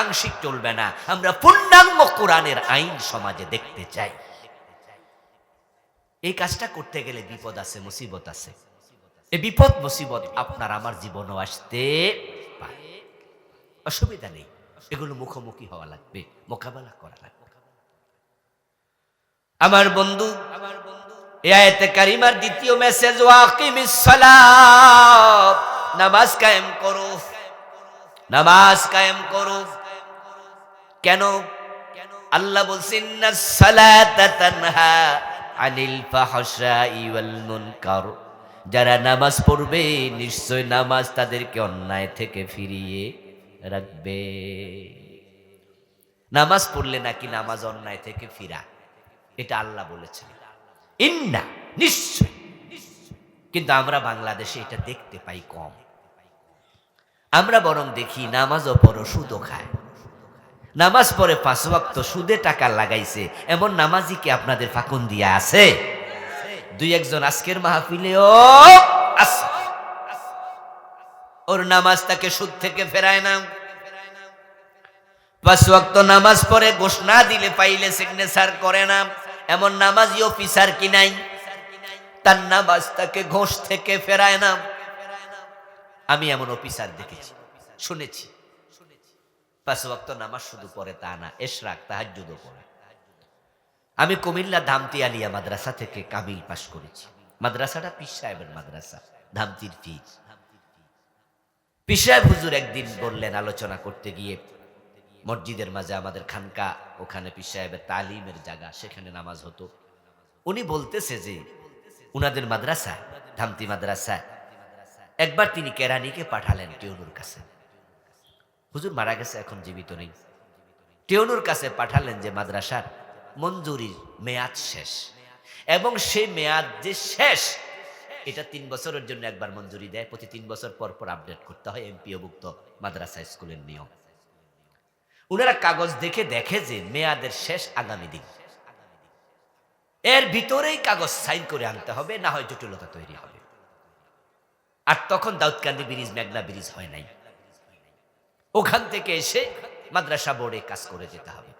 আংশিক চলবে না, আমরা পূর্ণাঙ্গ কোরআনের আইন সমাজে দেখতে চাই। এই কাজটা করতে গেলে বিপদ আছে, মুসিবত আছে। এই বিপদ মুসিবত আপনার আমার জীবনও আসতে পারে, অসুবিধা নেই। এগুলো মুখোমুখি হওয়া লাগবে, মোকাবেলা করা লাগবে। আমার বন্ধু, এই আয়াতে কারিমার দ্বিতীয় মেসেজ, ওয়াকিমিস সালাত, নামাজ কায়েম করো, নামাজ কায়েম করো। কেন? আল্লাহ বলছেন ইন্নাস সালাতা তানহা আনিল ফাহশাই ওয়াল মুনকার। যারা নামাজ পড়বে নিশ্চয় নামাজ তাদেরকে অন্যায় থেকে ফিরিয়ে রাখবে। নামাজ পড়লে নাকি নামাজ অন্যায় থেকে ফিরা, এটা আল্লাহ বলেছেন, ইন্না, নিশ্চয়। কিন্তু আমরা বাংলাদেশে এটা দেখতে পাই কম। আমরা বরং দেখি নামাজও পড়ো, সুদও খায়। নামাজ পড়ে 5 ওয়াক্ত, সুদে টাকা লাগাইছে, এমন নামাজি কি আপনাদের ফাঁকুন দিয়া আছে? 2-1 জন আজকের মাহফিলেও আছে, ওর নামাজ তাকে সুদ থেকে ফেরায় না। 5 ওয়াক্ত নামাজ পড়ে, ঘোষ না দিলে পাইলে সিগনেচার করে না, এমন নামাজি অফিসার কি নাই? তার নামাজ তাকে ঘোষ থেকে ফেরায় না। আমি এমন অফিসার দেখেছি, শুনেছি। 5 ওয়াক্ত নামাজ শুধু পড়ে তা না, ইশরাক তাহাজ্জুদও পড়ে। আমি কুমিল্লা ধামতি আলিয়া মাদ্রাসা থেকে কামিল পাশ করেছি। মাদ্রাসাটা পীর সাহেবের মাদ্রাসা, ধামতির ফিজ। পীর সাহেব হুজুর একদিন বললেন, আলোচনা করতে গিয়ে, মসজিদের মাঝে আমাদের খানকা, ওখানে পীর সাহেবের তালিমের জায়গা, সেখানে নামাজ হতো। উনি বলতেছে যে উনাদের মাদ্রাসা, ধামতি মাদ্রাসা, একবার তিনি কেরানিকে পাঠালেন টিউনুর কাছে। হুজুর মারা গেছে, এখন জীবিত নেই। টিউনুর কাছে পাঠালেন যে মাদ্রাসার মঞ্জুরির মেয়াদ শেষ, এবং সেই মেয়াদ যে শেষ, এটা 3 বছরের জন্য একবার মঞ্জুরি দেয়, প্রতি 3 বছর পর পর আপডেট করতে হয়, এমপিওভুক্ত মাদ্রাসা স্কুলের নিয়ম। উনারা কাগজ দেখে যে মেয়াদের শেষ আগামী দিন, এর ভিতরেই কাগজ সাইন করে আনতে হবে, না হয় জটিলতা তৈরি হবে। আর তখন দাউদকান্দি ব্রিজ, মেঘনা ব্রিজ হয় নাই। ওখান থেকে এসে মাদ্রাসা বোর্ডে কাজ করে যেতে হবে।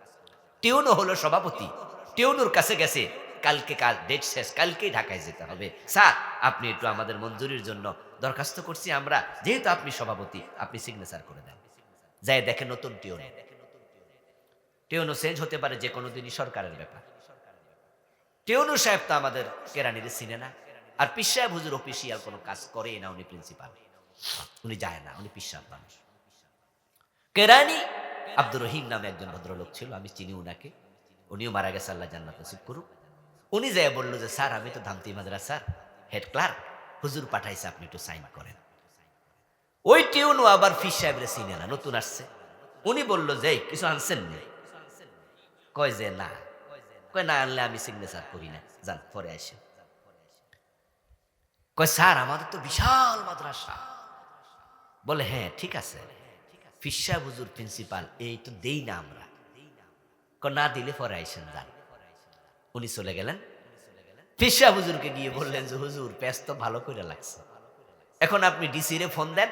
টিউনো হলো সভাপতি, টিউনুর কাছে গেছে, কালকে ডেট শেষ, কালকেই ঢাকায় যেতে হবে, স্যার আপনি একটু আমাদের মঞ্জুরির জন্য দরখাস্ত করছি আমরা, যেহেতু আপনি সভাপতি, আপনি সিগনেচার করে দেন। যাই দেখেন নতুন টিউনো। টিউনো চেঞ্জ হতে পারে যে কোনো দিনই, সরকারের ব্যাপার। টিউনো সাহেব তো আমাদের কেরানিরে চিনে না, আর পীর সাহেব হুজুর অফিসিয়াল কোনো কাজ করে না, উনি প্রিন্সিপাল, উনি যায় না, উনি পীর সাহেব মানুষ। কেরানি আব্দুর রহিম নামে একজন ভদ্রলোক ছিল, আমি চিনি উনাকে, উনিও মারা গেছে, আল্লাহ জান্নাত নসিব করুক। উনি যায় বলল যে স্যার আমি তো ধামতি মাদ্রাসার হেড ক্লার্ক, হুজুর পাঠাইছে, আপনি একটু সাইন করেন। ওই টিউনও আবার পীর সাহেবরে চিনে না, নতুন আসছে। উনি বলল যে এই কিছু আনছেন না? কয় যে না। কয় না আনলে আমি সিগনেচার করি না, যান পরে আসেন। কয় স্যার আমাদের তো বিশাল মাদ্রাসা। বলে হ্যাঁ ঠিক আছে, পীর সাহেব হুজুর প্রিন্সিপাল, এই তো দেই না আমরা। কয় না দিলে পরে আইসেন, যান। উনি চলে গেলেন। পীর সাহেব হুজুরকে গিয়ে বললেন যে হুজুর প্যাচ তো ভালো করে লাগছে, এখন আপনি ডিসিরে ফোন দেন।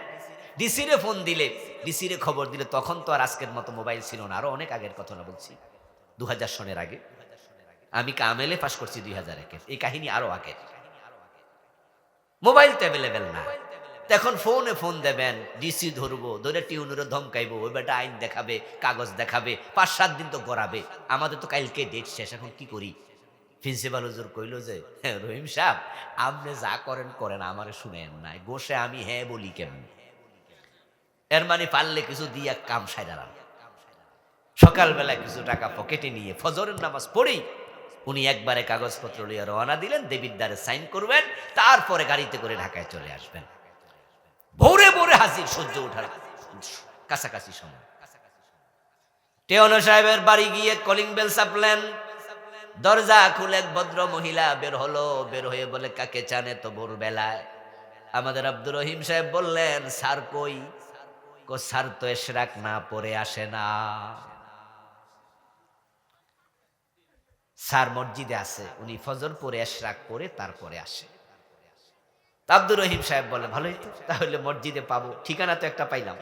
ডিসিরে ফোন দিলে, ডিসিরে খবর দিলে, তখন তো আর আজকের মতো মোবাইল ছিল না, আরো অনেক আগের কথা না বলছি, 2000 সনের আগে। আমি কামেলে পাশ করছি 2001-এর, এই কাহিনী আরো আগের। মোবাইল তো অ্যাভেলেবেল না, এখন ফোনে ফোন দেবেন, ডিসি ধরবো, ধরে টিউনুরে ধমকাইবো, ওই বেটা আইন দেখাবে, কাগজ দেখাবে, 5-7 দিন তো গড়াবে। আমাদের তো কালকে ডেট শেষ, এখন কি করি? প্রিন্সিপাল হুজুর কইল যে হ্যাঁ রহিম সাহেব, আপনি যা করেন করেন, আমারে শুনেন নাই, গোসে আমি হ্যাঁ বলি কেমন? এর মানে পারলে কিছু দিয়ে কাম সাইরালাম। সকালবেলা কিছু টাকা পকেটে নিয়ে ফজরের নামাজ পড়েই উনি একবারে কাগজপত্র লিয়ে রওনা দিলেন, দেবীর দ্বারে সাইন করবেন, তারপরে গাড়িতে করে ঢাকায় চলে আসবেন। ভোরে ভোরে হাজির, সূর্য ওঠার কাছাকাছি সময়। টেওনো সাহেবের বাড়ি গিয়ে কলিং বেল চাপলেন, দরজা খুলে এক ভদ্র মহিলা বের হলো, বের হয়ে বলে কাকে চান এত ভোরবেলায়? আমাদের আব্দুর রহিম সাহেব বললেন স্যার কই? স্যার তো এশরাক না পরে আসে না, স্যার মসজিদে আছে, উনি ফজর পরে এশরাক পরে তারপরে আসে। আব্দুর রহিম সাহেব বলে ভালোই তো, তাহলে মসজিদে পাবো, ঠিকানা তো একটা পাইলাম।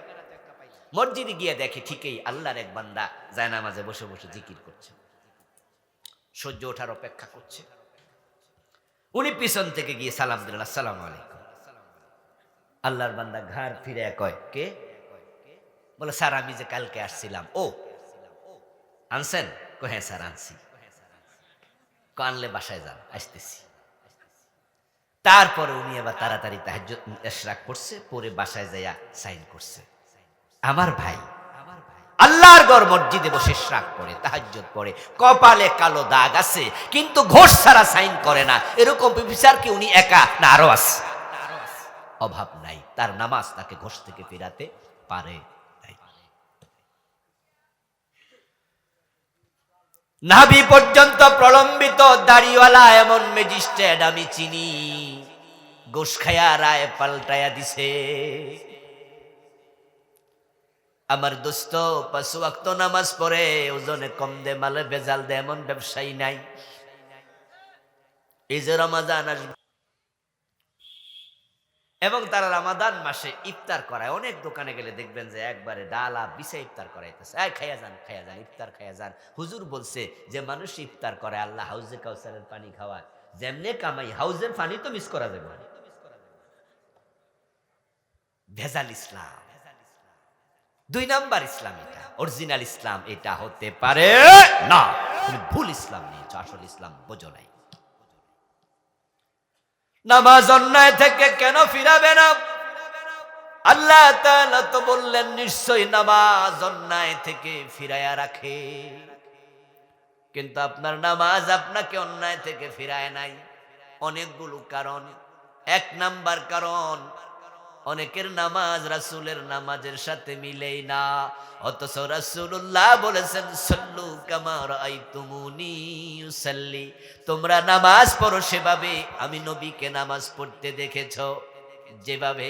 মসজিদে গিয়ে দেখে ঠিকই আল্লাহর এক বান্দা জায়নামাজে বসে বসে জিকির করছে, সূর্য ওঠার অপেক্ষা করছে। উনি পিছন থেকে গিয়ে সালাম দিলেন, আসসালামু আলাইকুম। আল্লাহর বান্দা ঘাড় ফিরে কয় কে? বলে স্যার আমি যে কালকে আসছিলাম। ও আনছেন? কয় হ্যাঁ স্যার আনছি। আনলে বাসায় যান, আসতেছি। তারপরে উনি আবার তাড়াতাড়ি তাহাজ্জুদ ইশরাক করছে, পরে বাসায় যাইয়া সাইন করছে। আমার ভাই আল্লাহর ঘর মসজিদে বসে ইশরাক পড়ে, তাহাজ্জুদ পড়ে, কপালে কালো দাগ আছে, কিন্তু ঘোষ ছাড়া সাইন করে না। এরকম বিচার কি উনি একা না আরো আছে? অভাব নাই, তার নামাজ তাকে ঘোষ থেকে ফেরাতে পারে নাই। নাভি পর্যন্ত প্রলম্বিত দাড়িওয়ালা এমন ম্যাজিস্ট্রেট আমি চিনি, ঘোষ খায়া রায় পাল্টায়া দিছে। আমার দোস্ত 5 ওয়াক্ত নামাজ পড়ে, ওজনে কম দে মালে ভেজাল দে, এমন ব্যবসায়ী নাই। এই যে রমাদান আসবে এবং তারা রমাদান মাসে ইফতার করায়, অনেক দোকানে গেলে দেখবেন যে একবারে ডালা বিছে ইফতার করাইতেছে, খাইয়া যান খাইয়া যান, ইফতার খাইয়া যান। হুজুর বলছে যে মানুষ ইফতার করে, আল্লাহ হাউজে কাউসারের পানি খাওয়ায়, যেমনে কামাই হাউজের পানি তো মিস করা যাবে না। ভেজাল ইসলাম, 2 নাম্বার ইসলাম এটা, অরিজিনাল ইসলাম এটা হতে পারে না। তুমি ভুল ইসলাম নিয়েছো, আসল ইসলাম বোঝো নাই। নামাজ অন্যায় থেকে কেন ফিরাবে না? আল্লাহ তাআলা তো বললেন নিশ্চয়ই নামাজ অন্যায় থেকে ফিরায়া রাখে, কিন্তু আপনার নামাজ আপনাকে অন্যায় থেকে ফিরায় নাই। অনেকগুলো কারণ। 1 নাম্বার কারণ, অনেকের নামাজ রাসূলের নামাজের সাথে মিলেই না, অথচ রাসূলুল্লাহ বলেছেন সল্লু কামা রাআইতুমুনি ইউসাল্লি, তোমরা নামাজ পড়ো সেভাবে আমি নবীকে নামাজ পড়তে দেখেছো যেভাবে।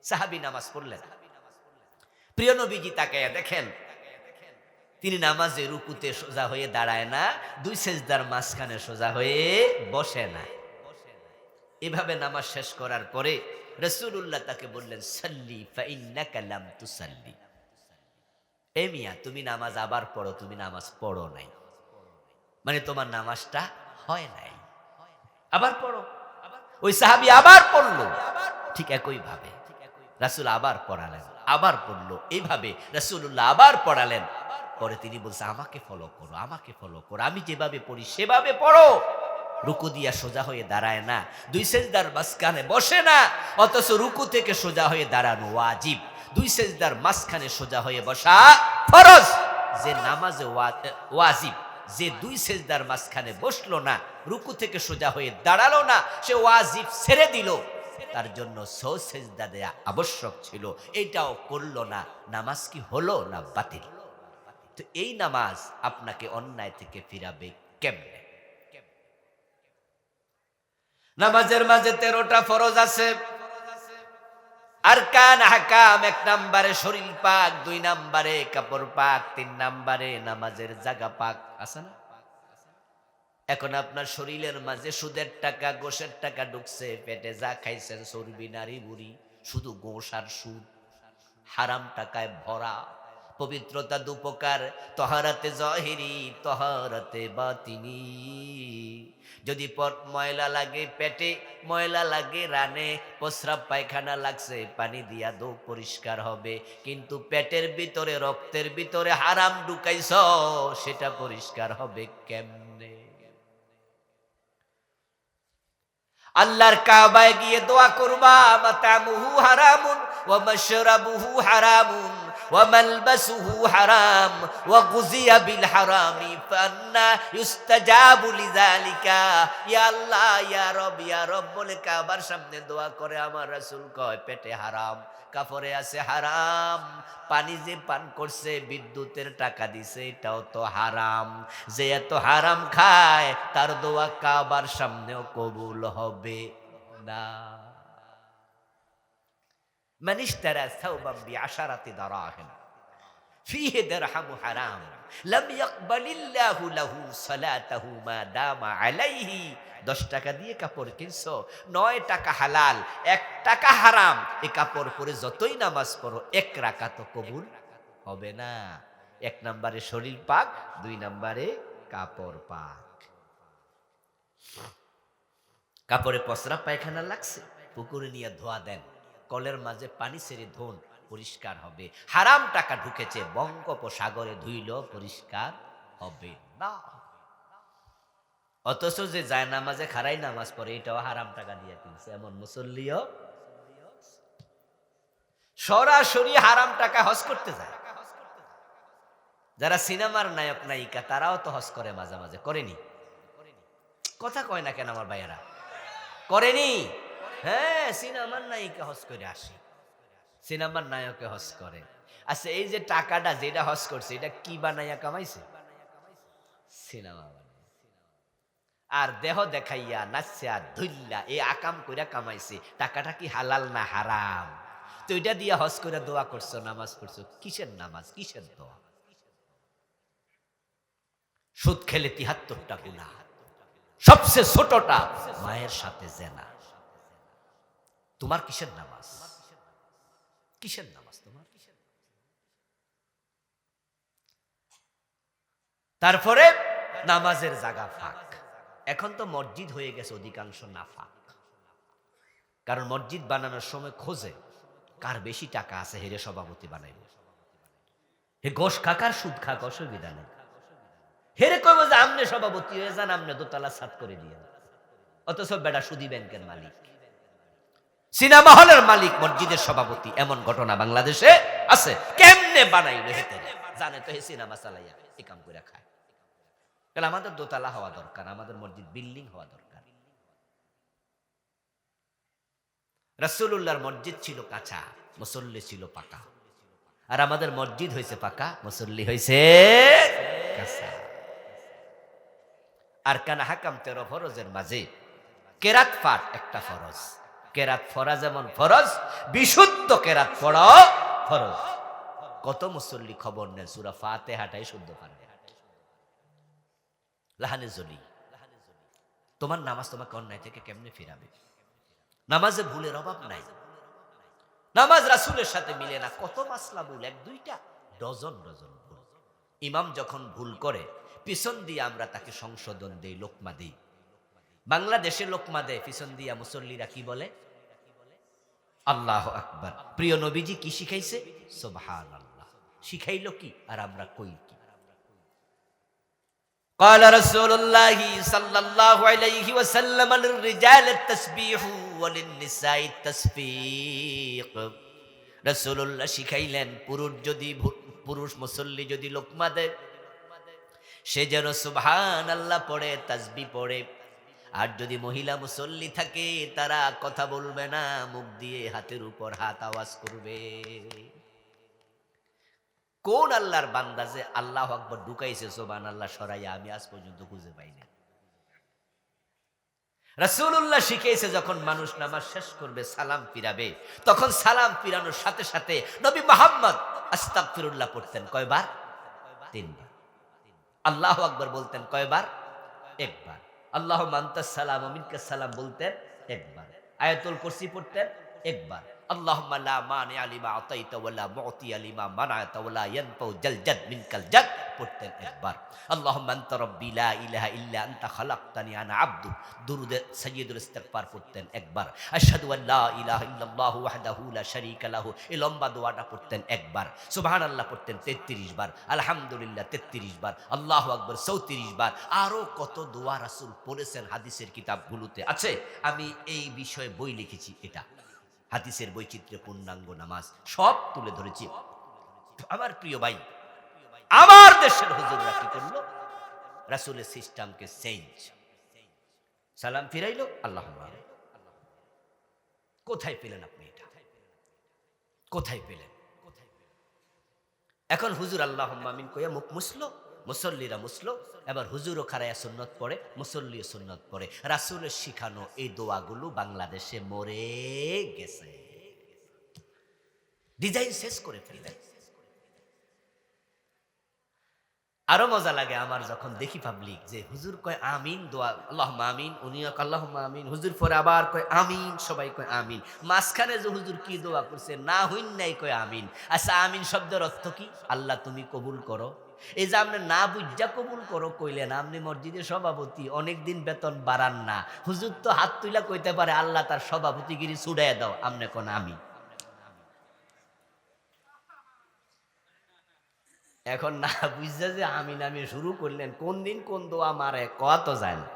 সাহাবী নামাজ পড়লেন, প্রিয় নবীজি তাকায়া দেখেন তিনি নামাজে রুকুতে সোজা হয়ে দাঁড়ায় না, 2 সেজদার মাঝখানে সোজা হয়ে বসে না। এভাবে নামাজ শেষ করার পরে রাসূলুল্লাহ তাকে বললেন সাল্লি ফাইন্নাকা লাম তুসাল্লি, এ মিয়া তুমি নামাজ আবার পড়ো, তুমি নামাজ পড়ো নাই, মানে তোমার নামাজটা হয় নাই, আবার পড়ো। ওই সাহাবী আবার পড়লো, ঠিক একই ভাবে রাসূল আবার পড়ালেন, আবার পড়লো, এইভাবে রাসূলুল্লাহ আবার পড়ালেন। পরে তিনি বলছে, আমাকে ফলো করো, আমাকে ফলো করো, আমি যেভাবে পড়ি সেভাবে পড়ো। রুকু দিয়া সোজা হয়ে দাঁড়ায় না, দুই সেজদার মাঝখানে বসে না, অথচ রুকু থেকে সোজা হয়ে দাঁড়ানো ওয়াজিব। দুই সেজদার মাঝখানে সোজা হয়ে বসা ফরজ। যে নামাজে ওয়াজিব, যে দুই সেজদার মাঝখানে বসলো না, রুকু থেকে সোজা হয়ে দাঁড়ালো না, সে ওয়াজিব ছেড়ে দিল, তার জন্য সো সেজদা দেয়া আবশ্যক ছিল, এটাও করলো না, নামাজ কি হলো না বাতিল? তো এই নামাজ আপনাকে অন্যায় থেকে ফিরাবে কেমনে? নামাজের মাঝে 13টা ফরজ আছে। আরকান আহকাম, 1 নম্বরে শরীর পাক, 2 নম্বরে কাপড় পাক, 3 নম্বরে নামাজের জায়গা পাক। আছে না? এখন আপনার শরীরের মাঝে সুদের টাকা, গোশের টাকা ঢুকছে, পেটে যা খাইছেন চর্বি নারী বুড়ি, শুধু গোশ আর সুদ, হারাম টাকায় ভরা। পবিত্রতা দুপ্রকার, তহারাতে জহিরি, তহারাতে বাতিনি। যদি ময়লা লাগে পেটে, ময়লা লাগে রানে, প্রস্রাব পায়খানা লাগছে, পানি দিয়া দো পরিষ্কার হবে। কিন্তু পেটের ভিতরে, রক্তের ভিতরে হারাম ঢুকাইছ, সেটা পরিষ্কার হবে কেমনে? আল্লাহর কাবায় গিয়ে দোয়া করবা, মাতামুহু হারামুন ওয়া মাশরাবুহু হারামুন ওয়া মালবাসুহু হারাম ওয়া গুযিয়া বিল হারামি ফান্না ইউস্তাজাবু লিযালিকা। ইয়া আল্লাহ, ইয়া রব বলে কাবার সামনে দোয়া করে। আমার রাসূল কয়, পেটে হারাম, কাপড়ে আছে হারাম, পানি যে পান করছে, বিদ্যুতের টাকা দিছে, এটাও তো হারাম। যে এত হারাম খায়, তার দোয়া কাবার সামনেও কবুল হবে না। মান ইশতারা সাওবান বিআশারাতি দারাহিম ফিহি দিরহামু হারাম লাম ইয়াকবালিল্লাহু লাহু সালাতাহু মা দামা আলাইহি। 10 টাকা দিয়ে কাপড় কিনছো, 9 টাকা হালাল, 1 টাকা হারাম, এই কাপড় পরে যতই নামাজ পড়ো 1 রাকাত কবুল হবে না। 1 নম্বরে শরীর পাক, 2 নম্বরে কাপড় পাক। কাপড়ে প্রস্রাব পায়খানা লাগছে, পুকুরে নিয়ে ধোয়া দেন, কলের মাঝে পানি ছেড়ে ধোন, পরিষ্কার হবে। হারাম টাকা ঢুকেছে, বঙ্গোপসাগরে ধুইল, পরিষ্কার হবে না। অথচ যে যায় নামাজে খারাই নামাজ পড়ে, এটাও হারাম টাকা দিয়ে কিনছে, এমন মুসল্লিও সরাসরি হারাম টাকা হজ করতে যায়। যারা সিনেমার নায়ক নায়িকা, তারাও তো হজ করে মাঝে মাঝে, করেনি? কথা কয় না কেন আমার ভাইয়েরা? করেনি? হ্যাঁ, সিনেমার নায়িকা হজ করে আসে, সিনেমার নায়কে হজ করে। আচ্ছা, এই যে টাকাটা যেটা হজ করছে, এটা কি বানাইয়া কামাইছে? সিনেমা বানাইয়া। আর দেহ দেখাইয়া, নাচা ধুল্লা, এই আকাম কইরা কামাইছে। টাকাটা কি হালাল না হারাম? তো এটা দিয়া হজ করে দোয়া করছো, নামাজ পড়ছো, কিসের নামাজ, কিসের দোয়া? সুদ খেলে ৭৩টা গুনাহ, সবচেয়ে ছোটটা মায়ের সাথে জেনা। তোমার কিসের নামাজ? কিসের নামাজ তোমার? তারপরে নামাজের জায়গা ফাঁক। এখন তো মসজিদ হয়ে গেছে অধিকাংশ নাফাক, কারণ মসজিদ বানানোর সময় খোঁজে কার বেশি টাকা আছে, হেরে সভাপতি বানাইব। হে গোশ খাকার সুদ খাক, অসুবিধা নেই, হেরে কইব যে আমনে সভাপতি হয়ে যান, আমনে দোতলা ছাদ করে দিয়ে। অথচ বেটা সুদী ব্যাংকের মালিক, সিনেমা হলের মালিক, মসজিদের সভাপতি। এমন ঘটনা বাংলাদেশে আছে। কেমনে বানাইল হেতে? জানে তো হে সিনেমা চালাইয়া এই কাম করে খায়। তাহলে আমাদের দোতলা হওয়া দরকার, আমাদের মসজিদ বিল্ডিং হওয়া দরকার। রাসূলুল্লাহর মসজিদ ছিল কাঁচা, মুসল্লি ছিল পাকা। আর আমাদের মসজিদ হয়েছে পাকা, মুসল্লি হয়েছে কাঁচা। আর কানা হাকাম 13 ফরজের মাঝে কেরাত পাঠ একটা ফরজ। কেরাত পড়া যেমন ফরজ, বিশুদ্ধ কেরাত পড়া ফরজ। কত মুসল্লি খবর নেন সূরা ফাতিহাটাই শুদ্ধ পারে না। লাহানে জলি, তোমার নামাজ তোমাকে অন্যায় থেকে কেমনে ফিরাবে? নামাজে ভুলের অভাব নাই, নামাজ রাসূলের সাথে মিলে না। কত মাসলা ভুল, 1-2টা, ডজন ডজন ভুল। ইমাম যখন ভুল করে, পিছন দিয়ে আমরা তাকে সংশোধন দেই, লোকমা দিই। বাংলাদেশে লোকমা দেয়, পিছন দিয়া মুসল্লিরা কি বলে? আল্লাহ আকবার। প্রিয় নবীজি কি শিখাইছে? সুবহানাল্লাহ। শিখাইলো কি আর আমরা কই কি? قال رسول الله صلى الله عليه وسلم للرجال التسبيح وللنساء التصفيق। রাসূলুল্লাহ শিখাইলেন পুরুষ মুসল্লি যদি লোকমা দেয়, সে যেন সুবহানাল্লাহ পড়ে, তাসবিহ পড়ে। আর যদি মহিলা মুসল্লি থাকে, তারা কথা বলবে না, মুখ দিয়ে হাতের উপর হাত আওয়াজ করবে। কোন আল্লাহর বান্দা যে আল্লাহু আকবার ঢুকাইছে সুবহানাল্লাহ সরাইয়া, আমি আজ পর্যন্ত খুঁজে পাইনি। রাসূলুল্লাহ শিখিয়েছে যখন মানুষ নামাজ শেষ করবে, সালাম ফিরাবে, তখন সালাম ফিরানোর সাথে সাথে নবী মুহাম্মদ আস্তাগফিরুল্লাহ পড়তেন কয়বার? 3 বার। আল্লাহু আকবার বলতেন কয়বার? 1 বার। আল্লাহুম্মা আনতাস সালাম ওয়া মিনকাস সালাম বলতেন 1 বার। আয়াতুল কুরসি পড়তেন 1 বার। আল্লাহুম্মা লা মানিআ লিমা আতাইতা ওয়া লা মুতিয়া লিমা মানাতা ওয়া লা ইয়ানফাউ জাল জাদ মিনকাল জাদ পড়তেন 1 বার। আল্লাহুম্মা আনতা রাব্বি লা ইলাহা ইল্লা আনতা খালাকতানি আনা আবদুক দুরুদে সাইয়্যিদুল ইস্তিগফার পড়তেন 1 বার। আশহাদু আল লা ইলাহা ইল্লাল্লাহু ওয়াহদাহু লা শারীকা লাহু এই লম্বা দোয়াটা পড়তেন 1 বার। সুবহানাল্লাহ পড়তেন 33 বার, আলহামদুলিল্লাহ 33 বার, আল্লাহু আকবার 34 বার। আরো কত দোয়া রাসূল পড়েছেন, হাদিসের কিতাবগুলোতে আছে। আমি এই বিষয়ে বই লিখেছি, এটা হাদিসের বৈচিত্র্য পূর্ণাঙ্গ নামাজ সব তুলে ধরেছি। আমার প্রিয় ভাই, আমার দেশের হুজুররা কি করলো? রাসূলের সিস্টেমকে চেঞ্জ। সালাম ফিরাইলো, আল্লাহুম্মা আমিন। কোথায় পেলেন আপনি এটা? কোথায় পেলেন? এখন হুজুর আল্লাহুম্মা আমিন কইয়া মুখ মুছলো, মুসল্লিরা মুছলো, এবার হুজুরও খারায়া সুন্নত পড়ে, মুসল্লিও সুন্নত পড়ে। রাসূলের শিখানো এই দোয়াগুলো বাংলাদেশে মরে গেছে, ডিজাইন শেষ করে ফেললেন। আরো মজা লাগে আমার যখন দেখি পাবলিক যে হুজুর কয় আমিন দোয়া, আল্লাহুম্মা আমিন, উনি আল্লাহুম্মা আমিন, হুজুর পরে আবার কয় আমিন, সবাই কয় আমিন। মাঝখানে যে হুজুর কি দোয়া করছে না হইন নাই কয় আমিন। আচ্ছা, আমিন শব্দের অর্থ কি? আল্লাহ তুমি কবুল করো। এই যে আপনি না বুঝা কবুল করো কইলেন, আপনি মসজিদের সভাপতি, অনেকদিন বেতন বাড়ান না, হুজুর তো হাত তুইলা কইতে পারে আল্লাহ তার সভাপতিগিরি ছুড়াইয়া দাও, আপনি কোন আমিন। এখন না বুঝছে যে আমিন আমিন শুরু করলেন, কোন দিন কোন দোয়া মারে কত যায় না।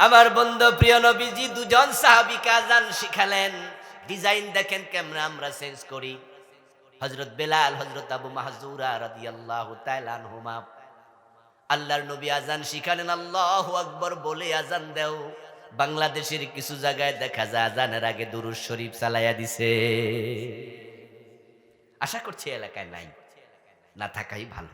আমার বন্ধু প্রিয় নবীজি দুজন সাহাবীকে আযান শিখালেন। ডিজাইন দেখেন কেমন আমরা চেঞ্জ করি। হযরত বেলাল, হযরত আবু মাহজুরা রাদিয়াল্লাহু তাআলা আনহুমা, আল্লাহর নবী আযান শিখালেন, আল্লাহু আকবার বলে আযান দেও। বাংলাদেশের কিছু জায়গায় দেখা যায় আযানের আগে দুরূদ শরীফ চালাইয়া দিছে। আশা করছি এলাকায় নাই, না থাকাই ভালো।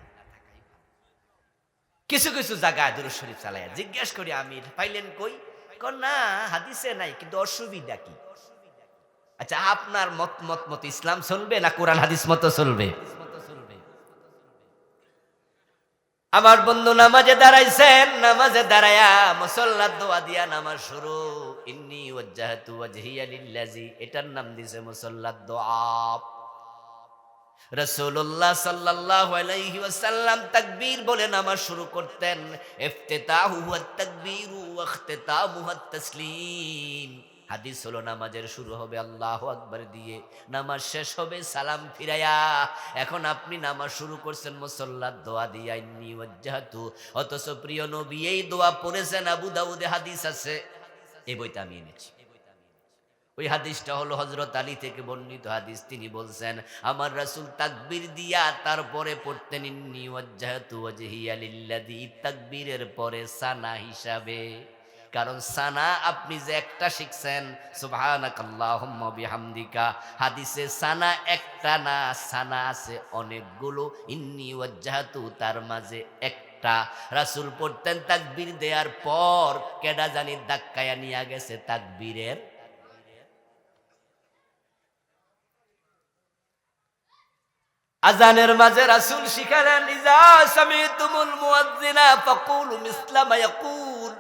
কিছু কিছু জায়গায় দুরূদ শরীফ চালাইয়া জিজ্ঞেস করি আমি পাইলেন কই? কন না হাদিসে নাই, কিন্তু অসুবিধা কি? আচ্ছা, আপনার মত ইসলাম চলবে না কোরআন হাদিস মতো চলবে? আমার বন্ধু নামাজে দাঁড়াইছেন, নামাজে দাঁড়ায়া মুসাল্লার দোয়া দিয়া নামাজ শুরু। ইন্নী ওয়াজ্জাহতু ওয়াজহিয়া লিল্লাযী, এটার নাম দিয়েছে মুসাল্লার দোয়া। রাসূলুল্লাহ সাল্লাল্লাহু আলাইহি ওয়াসাল্লাম তাকবীর বলে নামাজ শুরু করতেন। ইফতিতাহু ওয়াত তাকবীরু ওয়া ইখতিতামুহু আত তাসলিম। হাদিস হলো নামাজের শুরু হবে আল্লাহু আকবার দিয়ে, নামাজ শেষ হবে সালাম ফিরাইয়া। এখন আপনি নামাজ শুরু করছেন মুসাল্লার দোয়া দিয়া, ইন্নী ওয়াজ্জাহতু। অথচ প্রিয় নবী এই দোয়া পড়েছেন, আবু দাউদে হাদিস আছে, এই বইটা আমি এনেছি। ওই হাদিসটা হলো হযরত আলী থেকে বর্ণিত হাদিস। তিনি বলছেন, আমার রাসূল তাকবীর দিয়া তারপরে পড়তেন ইন্নী ওয়াজ্জাহতু ওয়াজহিয়া লিল্লাযী, তাকবীরের পরে সানা হিসাবে। কারণ সানা আপনি যে একটা শিখছেন সুবহানাকাল্লাহুম্মা বিহামদিকা, হাদিসে সানা একটা না, সানা আছে অনেকগুলো। ইন্নী ওয়াজ্জাহতু তার মাঝে একটা। রাসূল পড়তেন তাকবীর দেওয়ার পর কেডা জানি ধাক্কায়া নিয়ে গেছে তাকবীরের। আজানের মাঝে রাসূল শিখালেন, ইজা সামিতুমুল মুয়াজ্জিনা ফাকুলু মিসলা মা ইয়াকুল।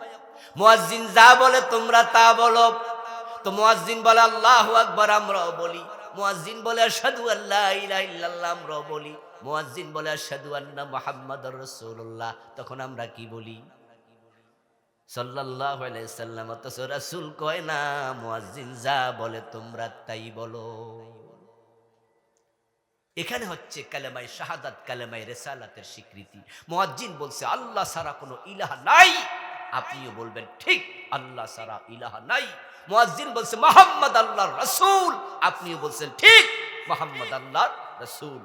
মুয়াজ্জিন যা বলে তোমরা তা বলো। তো মুয়াজ্জিন বলে আল্লাহু আকবার, আমরাও বলি। মুয়াজ্জিন বলে আশহাদু আল্লা ইলাহা ইল্লাল্লাহ, আমরাও বলি। মুয়াজ্জিন বলে আশহাদু আন্না মুহাম্মাদুর রাসূলুল্লাহ, তখন আমরা কি বলি? সাল্লাল্লাহু আলাইহি সাল্লাম। অথচ রাসূল কয় না, মুয়াজ্জিন যা বলে তোমরা তাই বলো। এখানে হচ্ছে কালেমায়ে শাহাদাত, কালেমায়ে রিসালাতের স্বীকৃতি। মুয়াজ্জিন বলছে আল্লাহ ছাড়া কোনো ইলাহ নাই, আপনিও বলবেন ঠিক, আল্লাহ ছাড়া ইলাহ নাই। মুয়াজ্জিন বলছে মুহাম্মদ আল্লাহর রাসূল, আপনিও বলছেন ঠিক, মুহাম্মদ আল্লাহর রাসূল।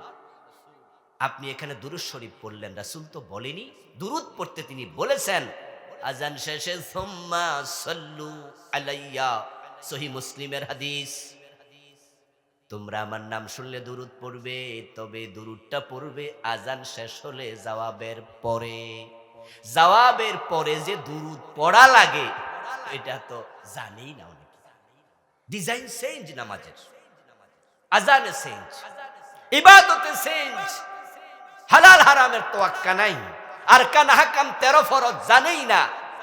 আপনি এখানে দুরূদ শরীফ পড়লেন, রাসূল তো বলেনি, দুরূদ পড়তে তিনি বলেছেন আজান শেষে সুম্মা সাল্লু আলাইয়া, সহিহ মুসলিমের হাদিস। তোমরা আমার নাম শুনলে দুরূদ পড়বে, তবে দুরূদটা পড়বে আজান শেষ হলে জবাবের পরে। জবাবের পরে যে দুরূদ পড়া লাগে এটা তো জানেই না অনেকে। ডিজাইন চেঞ্জ, নামাজের আজানে চেঞ্জ, ইবাদতে চেঞ্জ, হালাল হারামের তোয়াক্কা নাই, আরকান হাকাম 13 ফরজ জানেই না,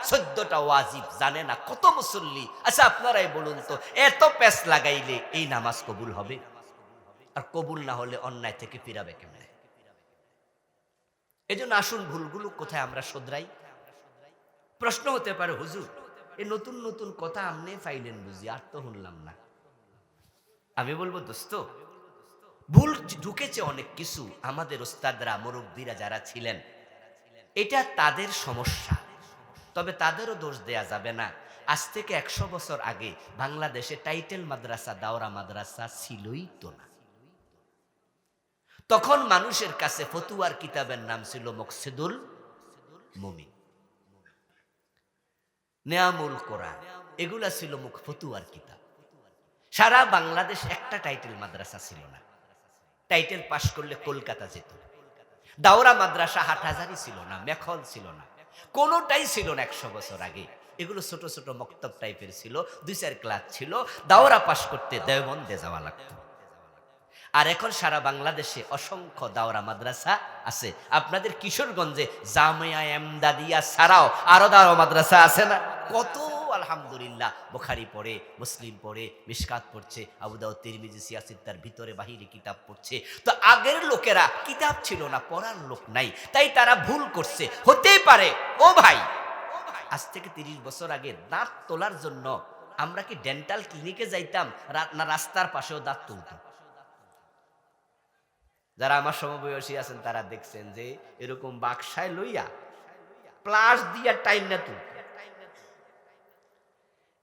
14টা ওয়াজিব জানে না। কত মুসল্লি। আচ্ছা আপনারাই বলুন তো, এত পেস লাগাইলে এই নামাজ কবুল হবে? আর কবুল না হলে অন্যায় থেকে ফিরাবে কেমনে? এজন্য আসুন ভুলগুলো কোথায় আমরা শোধরাই। প্রশ্ন হতে পারে, হুজুর এই নতুন নতুন কথা আমনে পাইলেন বুঝি, আর তো শুনলাম না। আমি বলবো দোস্ত, ভুল ঢুকেছে অনেক কিছু। আমাদের ওস্তাদরা, মুরব্বীরা যারা ছিলেন, এটা তাদের সমস্যা, তবে তাদেরও দোষ দেয়া যাবে না। আজ থেকে 100 বছর আগে বাংলাদেশে টাইটেল মাদ্রাসা, দাওরা মাদ্রাসা ছিলই তো না। তখন মানুষের কাছে ফতুয়ার কিতাবের নাম ছিল মকসিদুল মুমিন, নেয়ামুল কোরআন, এগুলা ছিল ফতুয়ার কিতাব। সারা বাংলাদেশ একটা টাইটেল মাদ্রাসা ছিল না। টাইটেল পাশ করলে কলকাতা যেত। দাওরা মাদ্রাসা হাটহাজারি ছিল না, মেখল ছিল না, কোনোটাই ছিল না 100 বছর আগে। এগুলো ছোট ছোট মক্তব টাইপের ছিল, 2-4 ক্লাস ছিল। দাওরা পাশ করতে দেওবন্দে যাওয়া লাগতো। আর এখন সারা বাংলাদেশে অসংখ্য দাওরা মাদ্রাসা আছে। আপনাদের কিশোরগঞ্জে জামিয়া এমদাদিয়া ছাড়াও আরো দাওরা মাদ্রাসা আছে না? কত আলহামদুলিল্লাহ। বুখারী পড়ে, মুসলিম পড়ে, মিশকাত পড়ছে, আবু দাউদ, তিরমিজি, সিয়াসিত, তার ভিতরে বাহিরে কিতাব পড়ছে। তো আগের লোকেরা কিতাব ছিল না, পড়ার লোক নাই, তাই তারা ভুল করছে। হতেই পারে। ও ভাই, আজ থেকে 30 বছর আগে দাঁত তোলার জন্য আমরা কি ডেন্টাল ক্লিনিকে যাইতাম না রাস্তার পাশেও দাঁত তুলতাম? যারা আমার সমবয়সী আছেন তারা দেখছেন যে এরকম বাক্সায় লইয়া প্লাস দিয়া টাইম না তুল।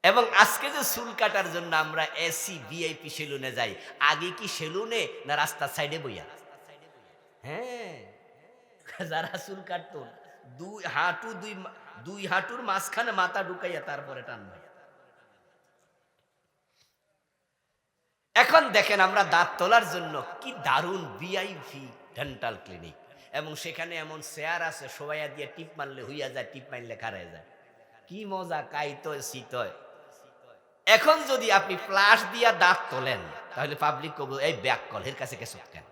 এবং আজকে যে চুল কাটার জন্য আমরা এসি ভিআইপি সেলুনে যাই, আগে কি সেলুনে না রাস্তার সাইডে বইয়া? হ্যাঁ, যারা চুল কাটতো দুই হাঁটুর মাঝখানে মাথা ঢুকাইয়া তারপরে টানবে। এখন দেখেন আমরা দাঁত তোলার জন্য কি দারুণ ভিআইপি ডেন্টাল ক্লিনিক, এবং সেখানে এমন চেয়ার আছে, শোয়াইয়া দিয়ে টিপ মারলে হইয়া যায়, টিপ মারলে খারায় যায়। কি মজা, কাইতয় শীতয়। এখন যদি আপনি ফ্লাশ দিয়া দাঁত তোলেন তাহলে পাবলিক কব এই ব্যাক কল, এর কাছে কেসব কেন?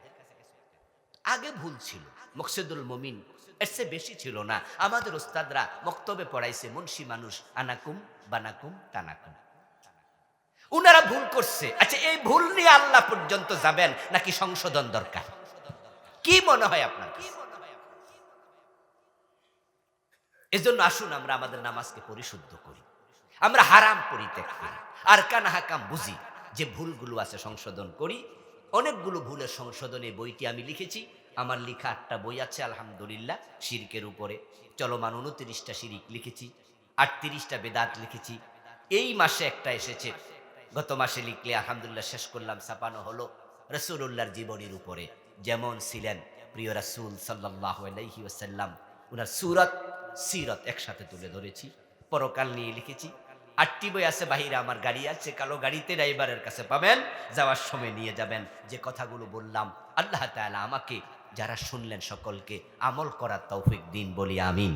আগে ভুল ছিল, মকসিদুল মুমিন এর চেয়ে বেশি ছিল না। আমাদের ওস্তাদরা মক্তবে পড়াইছে মুন্সি মানুষ, আনাকুম বানাকুম তানাকুম। উনারা ভুল করছে। আচ্ছা, এই ভুল নিয়ে আল্লাহ পর্যন্ত যাবেন নাকি সংশোধন দরকার? কি মনে হয় আপনার? এজন্য আসুন আমরা আমাদের নামাজকে পরিশুদ্ধ করি, আমরা হারাম পরিত্যাগ করি, আরকান হাকাম বুঝি, যে ভুলগুলো আছে সংশোধন করি। অনেকগুলো ভুলের সংশোধনে বইটি আমি লিখেছি। আমার লেখা 8টা বই আছে আলহামদুলিল্লাহ। শিরকের উপরে চলমান 29টা শিরিক লিখেছি, 38টা বেদাত লিখেছি। এই মাসে একটা এসেছে, গত মাসে লিখলে আলহামদুলিল্লাহ শেষ করলাম, ছাপানো হলো। রাসূলুল্লাহর জীবনীর উপরে যেমন ছিলেন প্রিয় রাসূল সাল্লাল্লাহু আলাইহি ওয়াসাল্লাম, উনার সুরত সিরত একসাথে তুলে ধরেছি। পরকাল নিয়ে লিখেছি। 8টি বই আছে, বাহিরে আমার গাড়ি আছে, কালো গাড়িতে ড্রাইভারের কাছে পাবেন, যাওয়ার সময় নিয়ে যাবেন। যে কথাগুলো বললাম, আল্লাহ তাআলা আমাকে যারা শুনলেন সকলকে আমল করার তৌফিক দিন, বলি আমিন।